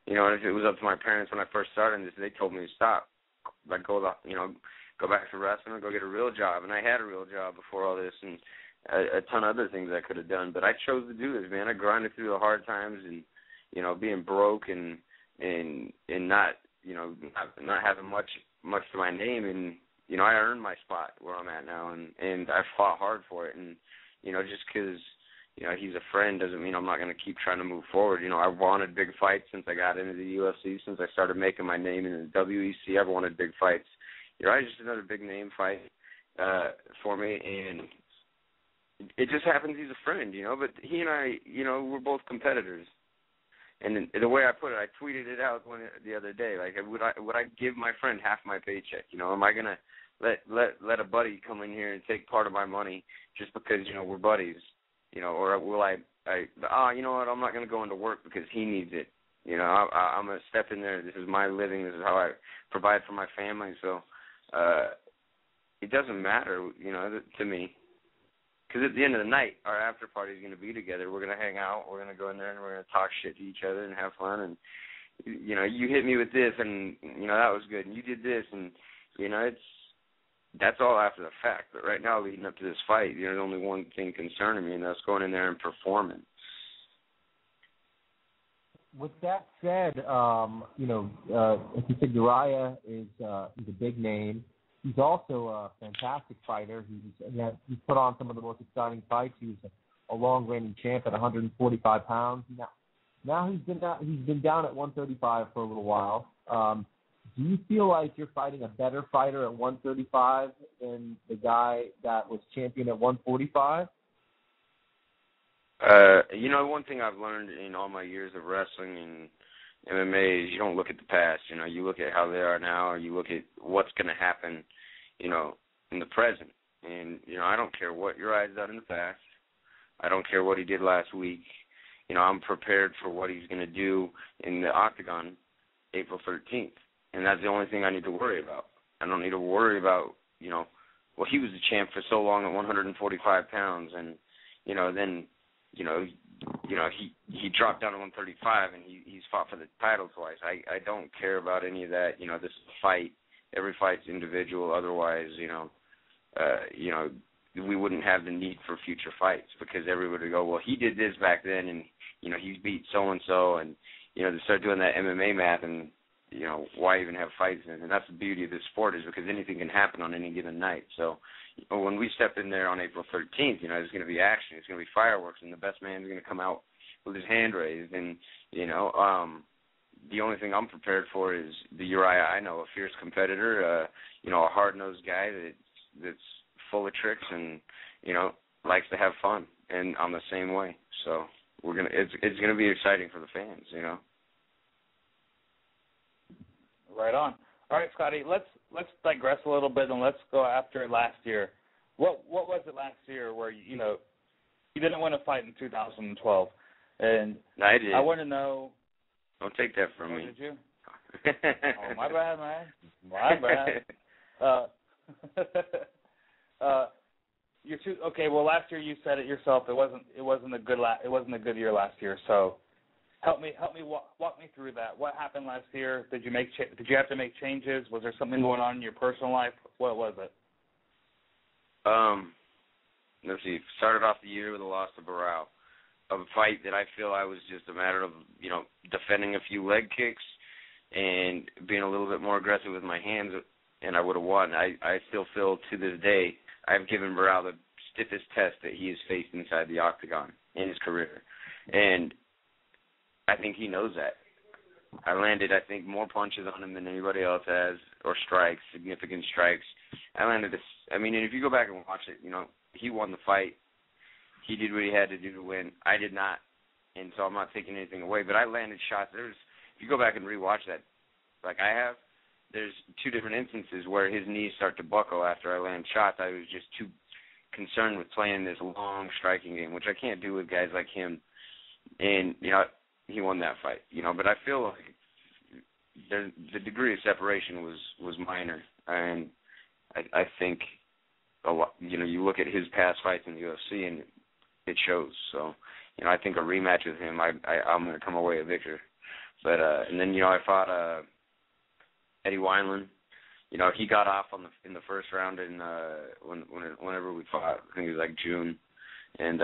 And if it was up to my parents when I first started this, they told me to stop. I'd go back to wrestling or go get a real job. And I had a real job before all this, and a ton of other things I could have done. But I chose to do this, man. I grinded through the hard times, and being broke and not not having much to my name, and I earned my spot where I'm at now, and I fought hard for it. And just because he's a friend doesn't mean I'm not going to keep trying to move forward. I wanted big fights since I got into the UFC, since I started making my name in the WEC. I've wanted big fights. Just another big name fight for me, and it just happens he's a friend, But he and I, we're both competitors. And the way I put it, I tweeted it out the other day. Like, would I give my friend half my paycheck? Am I gonna let a buddy come in here and take part of my money just because we're buddies? Or will I you know what? I'm not gonna go into work because he needs it. I'm gonna step in there. This is my living. This is how I provide for my family. So it doesn't matter, to me. Because at the end of the night, our after party is going to be together. We're going to hang out. We're going to go in there and we're going to talk shit to each other and have fun. And, you hit me with this and, that was good. And you did this. And, that's all after the fact. But right now, leading up to this fight, there's only one thing concerning me, and that's going in there and performing. With that said, as you said, Uriah is a big name. He's also a fantastic fighter. He's put on some of the most exciting fights. He was a long-reigning champ at 145 pounds. Now he's been down at 135 for a little while. Do you feel like you're fighting a better fighter at 135 than the guy that was champion at 145? One thing I've learned in all my years of wrestling and MMA is you don't look at the past. You look at how they are now, or you look at what's going to happen, in the present. And, I don't care what Uriah's done in the past. I don't care what he did last week. I'm prepared for what he's going to do in the octagon April 13th. And that's the only thing I need to worry about. I don't need to worry about, he was the champ for so long at 145 pounds. And, then, he dropped down to 135 and he's fought for the title twice. I don't care about any of that. This is a fight. Every fight's individual. Otherwise, we wouldn't have the need for future fights because everybody would go, well, he did this back then and, he's beat so-and-so and, they start doing that MMA math and, why even have fights? And that's the beauty of this sport is because anything can happen on any given night. So when we step in there on April 13th, there's going to be action. It's going to be fireworks, and the best man's going to come out with his hand raised, and the only thing I'm prepared for is the Uriah I know, a fierce competitor, a hard-nosed guy that's full of tricks and likes to have fun, and I'm the same way. So it's gonna be exciting for the fans, Right on. All right, Scotty, let's digress a little bit and let's go after last year. What was it last year where you didn't win a fight in 2012, and I did. I want to know. Don't take that from me. Did you? Oh, my bad, man. My bad. Okay. Well, last year you said it yourself. It wasn't a good year last year. So help me walk me through that. What happened last year? Did you have to make changes? Was there something going on in your personal life? What was it? Let's see. Started off the year with a loss to Barao, of a fight that I feel I was just a matter of defending a few leg kicks and being a little bit more aggressive with my hands, and I would have won. I still feel to this day I've given Barao the stiffest test that he has faced inside the octagon in his career, and I think he knows that. I landed, I think, more punches on him than anybody else has, or strikes, significant strikes. I landed and if you go back and watch it, he won the fight. He did what he had to do to win. I did not, and so I'm not taking anything away. But I landed shots. If you go back and rewatch that, like I have, there's two different instances where his knees start to buckle after I land shots. I was just too concerned with playing this long striking game, which I can't do with guys like him. And he won that fight. But I feel like the degree of separation was minor, and I think a lot. You look at his past fights in the UFC and it shows. So, I think a rematch with him, I'm going to come away a victor. But and then I fought Eddie Wineland. He got off in the first round in whenever we fought. I think it was like June, and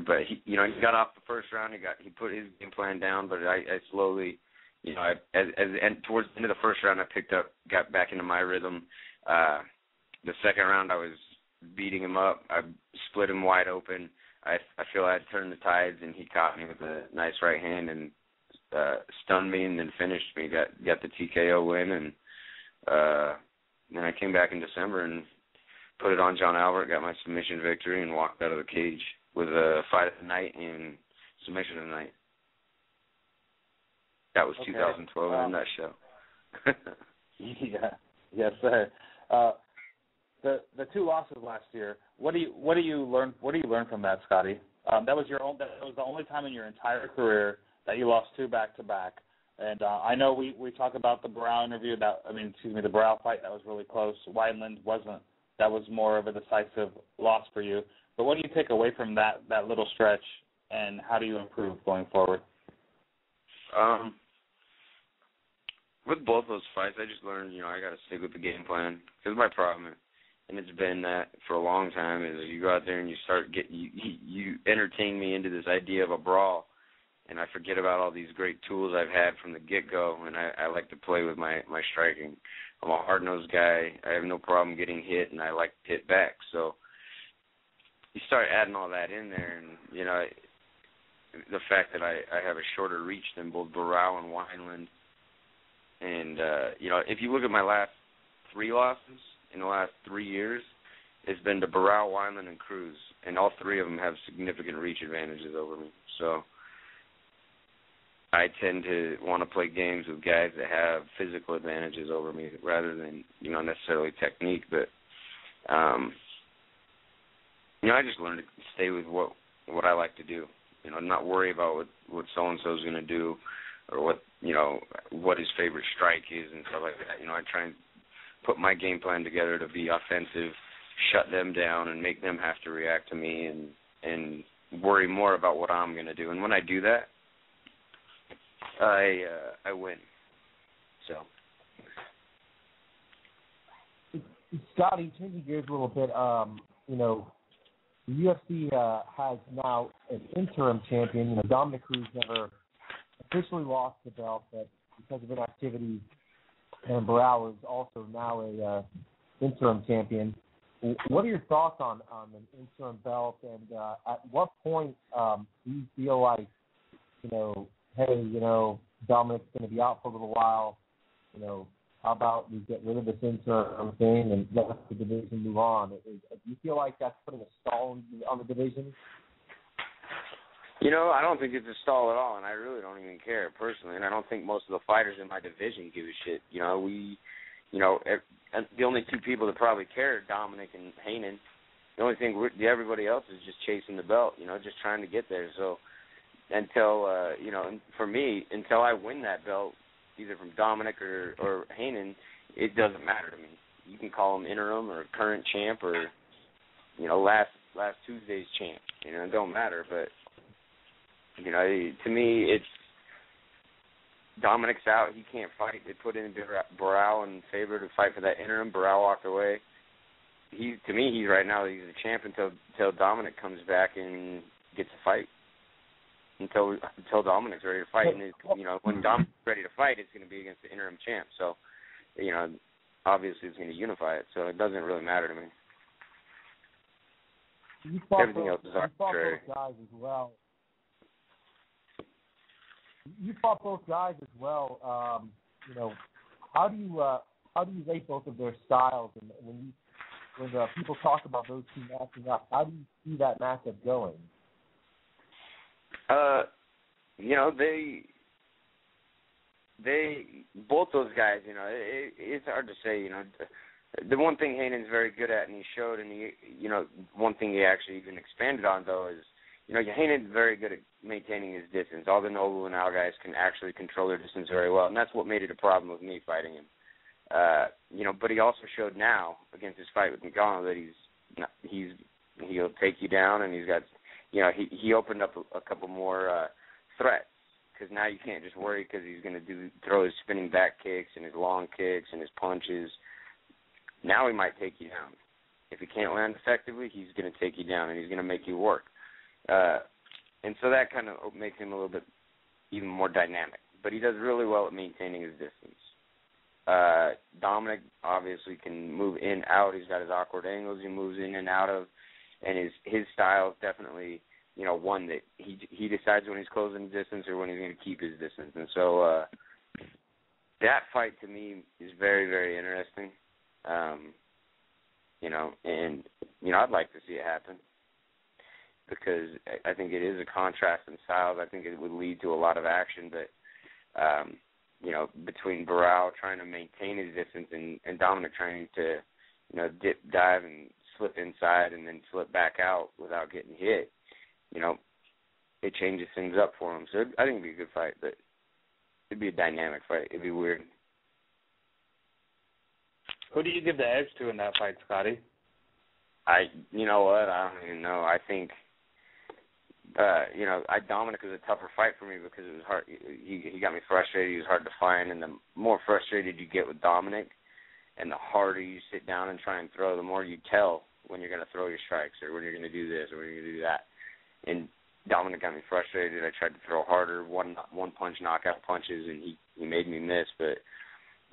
but he got off the first round. He put his game plan down, but I slowly, and towards the end of the first round, got back into my rhythm. The second round, I was beating him up. I split him wide open. I feel I had turned the tides, and he caught me with a nice right hand and stunned me, and then finished me. Got the TKO win, and then I came back in December and put it on John Albert, got my submission victory, and walked out of the cage with a fight of the night and submission of the night. That was 2012 in a nutshell. Yeah, yes, sir. The two losses last year. What do you learn from that, Scotty? That was the only time in your entire career that you lost two back to back. And I know we talk about the Barao interview. The Barao fight that was really close. Wineland wasn't. That was more of a decisive loss for you. But what do you take away from that little stretch, and how do you improve going forward? With both those fights, I just learned, I got to stick with the game plan. Because my problem, and it's been that for a long time, is you go out there and you start you entertain me into this idea of a brawl, and I forget about all these great tools I've had from the get-go, and I like to play with my striking. I'm a hard-nosed guy. I have no problem getting hit, and I like to hit back. So you start adding all that in there, and, the fact that I have a shorter reach than both Barao and Wineland. And, if you look at my last three losses in the last 3 years, it's been to Barao, Wineland, and Cruz. And all three of them have significant reach advantages over me. So I tend to want to play games with guys that have physical advantages over me rather than, necessarily technique. But, I just learned to stay with what I like to do. Not worry about what so-and-so's going to do or what his favorite strike is and stuff like that. I try and put my game plan together to be offensive, shut them down, and make them have to react to me and worry more about what I'm going to do. And when I do that, I win. So, Scotty, changing gears a little bit, the UFC has now an interim champion. Dominic Cruz never officially lost the belt, but because of inactivity, and Barao is also now a interim champion. What are your thoughts on an interim belt, and at what point do you feel like hey, Dominic's going to be out for a little while. How about we get rid of this interim thing and let the division move on? Do you feel like that's putting a stall on the division? I don't think it's a stall at all, and I really don't even care personally. And I don't think most of the fighters in my division give a shit. The only two people that probably care are Dominic and Heyman. The only thing everybody else is just chasing the belt, just trying to get there. So until for me, until I win that belt, either from Dominic or Heyman, it doesn't matter to me. You can call him interim or current champ or last Tuesday's champ. It don't matter. But to me, it's Dominic's out. He can't fight. They put in Barao in favor to fight for that interim. Barao walked away. To me, he's right now, he's a champ until Dominic comes back and gets a fight. Until Dominic's ready to fight. And, when Dominic's ready to fight, it's going to be against the interim champ. So, obviously it's going to unify it. So it doesn't really matter to me. Everything else is arbitrary. You fought both guys as well. You fought both guys as well. How do you rate both of their styles? And when people talk about those two matching up, how do you see that matchup going? They both those guys, it's hard to say, the one thing Heyman's very good at, and he showed, and one thing he actually even expanded on, though, is, Heyman's very good at maintaining his distance. All the Noble and Al guys can actually control their distance very well, and that's what made it a problem with me fighting him. But he also showed now, against his fight with McDonald, that he'll take you down, and he's got, he opened up a couple more threats, because now you can't just worry because he's going to throw his spinning back kicks and his long kicks and his punches. Now he might take you down. If he can't land effectively, he's going to take you down, and he's going to make you work. And so that kind of makes him a little bit even more dynamic. But he does really well at maintaining his distance. Dominic obviously can move in, out. He's got his awkward angles he moves in and out of. And his style is definitely, one that he decides when he's closing the distance or when he's going to keep his distance. And so that fight to me is very, very interesting. I'd like to see it happen because I think it is a contrast in styles. I think it would lead to a lot of action, but between Barao trying to maintain his distance and Dominic trying to, dip, dive, and slip inside and then slip back out without getting hit, it changes things up for him. So I think it'd be a good fight, but it'd be a dynamic fight. It'd be weird. Who do you give the edge to in that fight, Scotty? You know what? I don't even know. I think, Dominic was a tougher fight for me because it was hard. He got me frustrated. He was hard to find, and the more frustrated you get with Dominic, and the harder you sit down and try and throw, the more you tell when you're going to throw your strikes or when you're going to do this or when you're going to do that. And Dominic got me frustrated. I tried to throw harder, one punch knockout punches, and he made me miss. But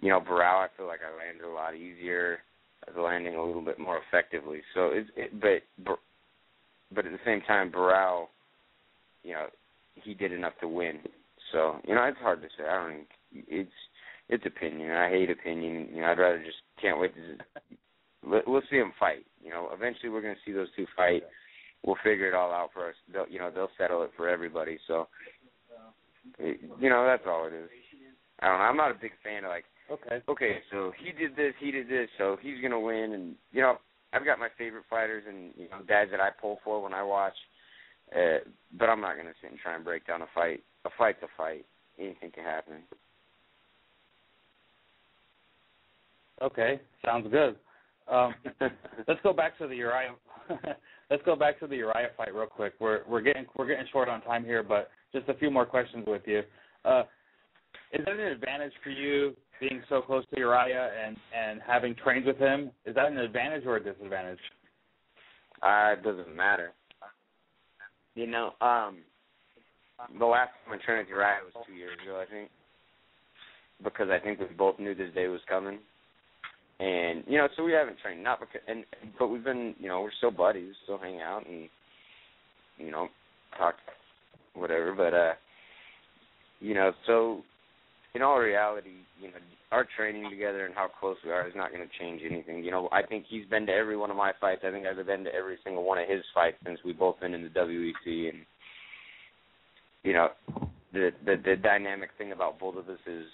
Barao, I feel like I landed a lot easier. I was landing a little bit more effectively. So but at the same time, Barao, he did enough to win. So it's hard to say. I don't think it's opinion. I hate opinion. I'd rather just can't wait to. We'll see them fight. Eventually we're going to see those two fight. We'll figure it all out for us. They'll settle it for everybody. So, that's all it is. I don't know. I'm not a big fan of okay, so he did this, so he's going to win. And, I've got my favorite fighters and, guys that I pull for when I watch. But I'm not going to sit and try and break down a fight. A fight's a fight. Anything can happen. Okay, sounds good. Let's go back to the Uriah. Let's go back to the Uriah fight real quick. We're getting short on time here, but just a few more questions with you. Is that an advantage for you being so close to Uriah and having trained with him? Is that an advantage or a disadvantage? It doesn't matter. The last time I trained with Uriah was 2 years ago, I think, because I think we both knew this day was coming. And, so we haven't trained, but we've been, we're still buddies, still hang out and, talk, whatever. But, so in all reality, our training together and how close we are is not going to change anything. I think he's been to every one of my fights. I think I've been to every single one of his fights since we've both been in the WEC. And, the dynamic thing about both of us is,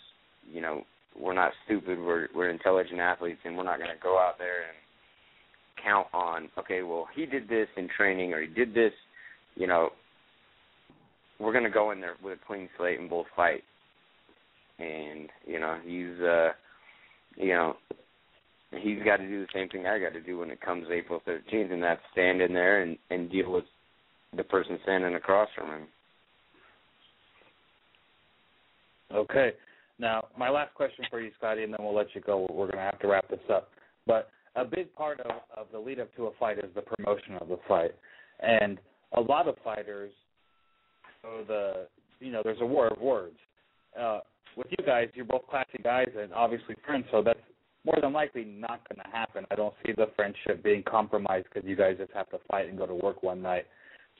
we're not stupid. We're intelligent athletes, and we're not going to go out there and count on, okay, well, he did this in training or he did this, we're going to go in there with a clean slate and both fight. And, he's got to do the same thing I got to do when it comes April 13th, and that's stand in there and deal with the person standing across from him. Okay. Now, my last question for you, Scotty, and then we'll let you go. We're going to have to wrap this up. But a big part of the lead-up to a fight is the promotion of the fight. And a lot of fighters, there's a war of words. With you guys, you're both classy guys and obviously friends, so that's more than likely not going to happen. I don't see the friendship being compromised because you guys just have to fight and go to work one night.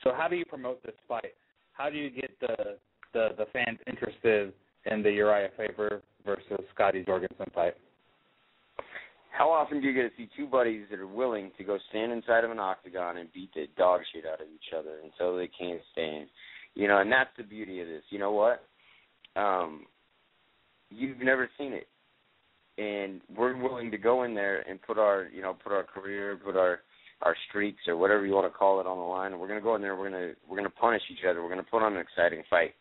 So how do you promote this fight? How do you get the fans interested in the Uriah Faber versus Scotty Jorgensen fight? How often do you get to see two buddies that are willing to go stand inside of an octagon and beat the dog shit out of each other until they can't stand? And that's the beauty of this. You know what? You've never seen it, and we're willing to go in there and put our career, put our streaks or whatever you want to call it on the line. And we're gonna go in there. We're gonna punish each other. We're gonna put on an exciting fight,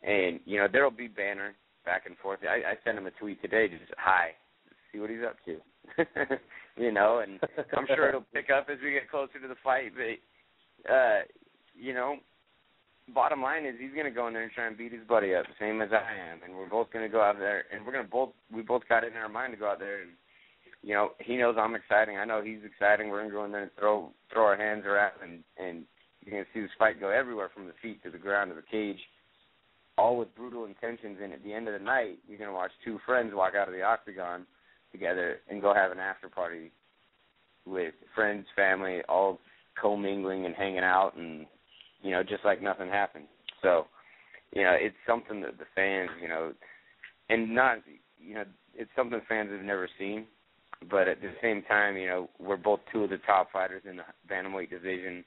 and there'll be banter back and forth. I sent him a tweet today, just hi, see what he's up to, and I'm sure it'll pick up as we get closer to the fight. But bottom line is he's going to go in there and try and beat his buddy up, same as I am, and we're both going to go out there, and we both got it in our mind to go out there, and he knows I'm exciting, I know he's exciting. We're going to go in there and throw our hands around, and you're going to see this fight go everywhere from the feet to the ground to the cage, all with brutal intentions. And at the end of the night, you're going to watch two friends walk out of the octagon together and go have an after party with friends, family, all commingling and hanging out, and just like nothing happened. So, it's something that the fans, and not, it's something fans have never seen. But at the same time, we're both two of the top fighters in the bantamweight division.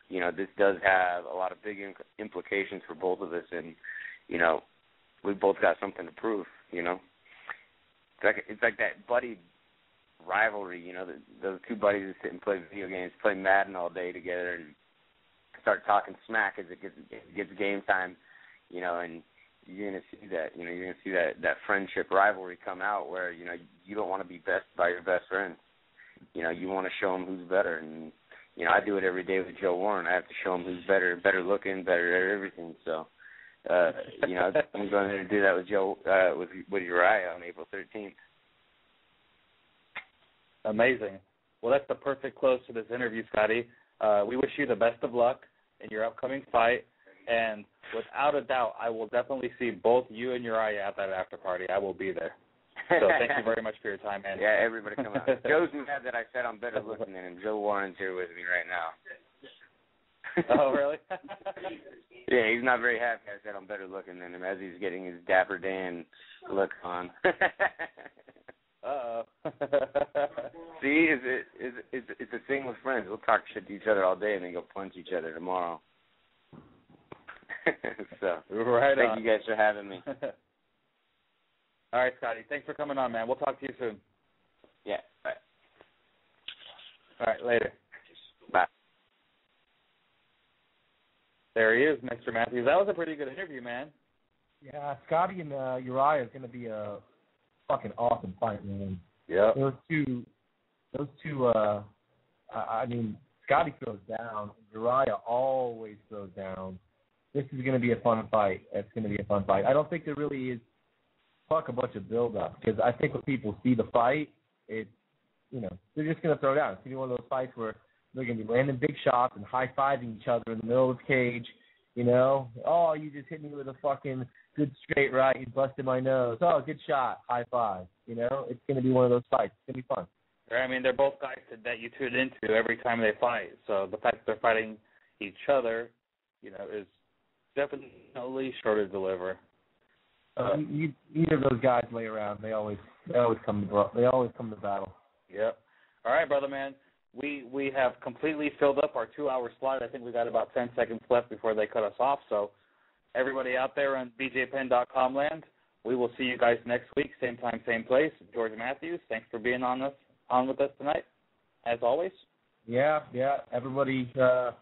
This does have a lot of big implications for both of us, and, we've both got something to prove, It's like that buddy rivalry, those two buddies that sit and play video games, play Madden all day together, and start talking smack as it gets game time, and you're gonna see that, you're gonna see that friendship rivalry come out where you don't want to be best by your best friend, you want to show them who's better, and I do it every day with Joe Warren. I have to show him who's better looking, better at everything. So, I'm going to do that with Joe with Uriah on April 13th. Amazing. Well, that's the perfect close to this interview, Scotty. We wish you the best of luck in your upcoming fight, and without a doubt, I will definitely see both you and Uriah at that after party. I will be there. So thank you very much for your time, man. Yeah, everybody come out. Joe's mad that I said I'm better looking than him. Joe Warren's here with me right now. Oh, really? Yeah, he's not very happy I said I'm better looking than him as he's getting his Dapper Dan look on. Uh-oh. See, it's a thing with friends. We'll talk shit to each other all day and then go punch each other tomorrow. So, right thank on. you guys for having me. All right, Scotty. Thanks for coming on, man. We'll talk to you soon. Yeah, bye. All right, later. Bye. There he is, Mr. Matthews. That was a pretty good interview, man. Yeah, Scotty and Uriah is going to be a fucking awesome fight, man. Yeah. Those two. I mean, Scotty throws down. Uriah always throws down. This is going to be a fun fight. It's going to be a fun fight. I don't think there really is a bunch of build-up, because I think when people see the fight, it's, they're just going to throw down. It's going to be one of those fights where they're going to be landing big shots and high-fiving each other in the middle of the cage. Oh, you just hit me with a fucking good straight right. You busted my nose. Oh, good shot. High five. It's going to be one of those fights. It's going to be fun. I mean, they're both guys that you tune into every time they fight. So the fact that they're fighting each other, is definitely sure to deliver. Neither of those guys lay around. They always come to battle. Yep. All right, brother man. We have completely filled up our 2-hour slot. I think we got about 10 seconds left before they cut us off. So everybody out there on bjpenn.com land, we will see you guys next week, same time, same place. George Matthews, thanks for being on with us tonight, as always. Yeah. Everybody, I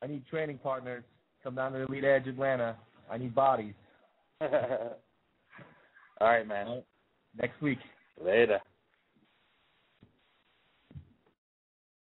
need training partners. Come down to Elite Edge Atlanta. I need bodies. All right, man. Next week. Later.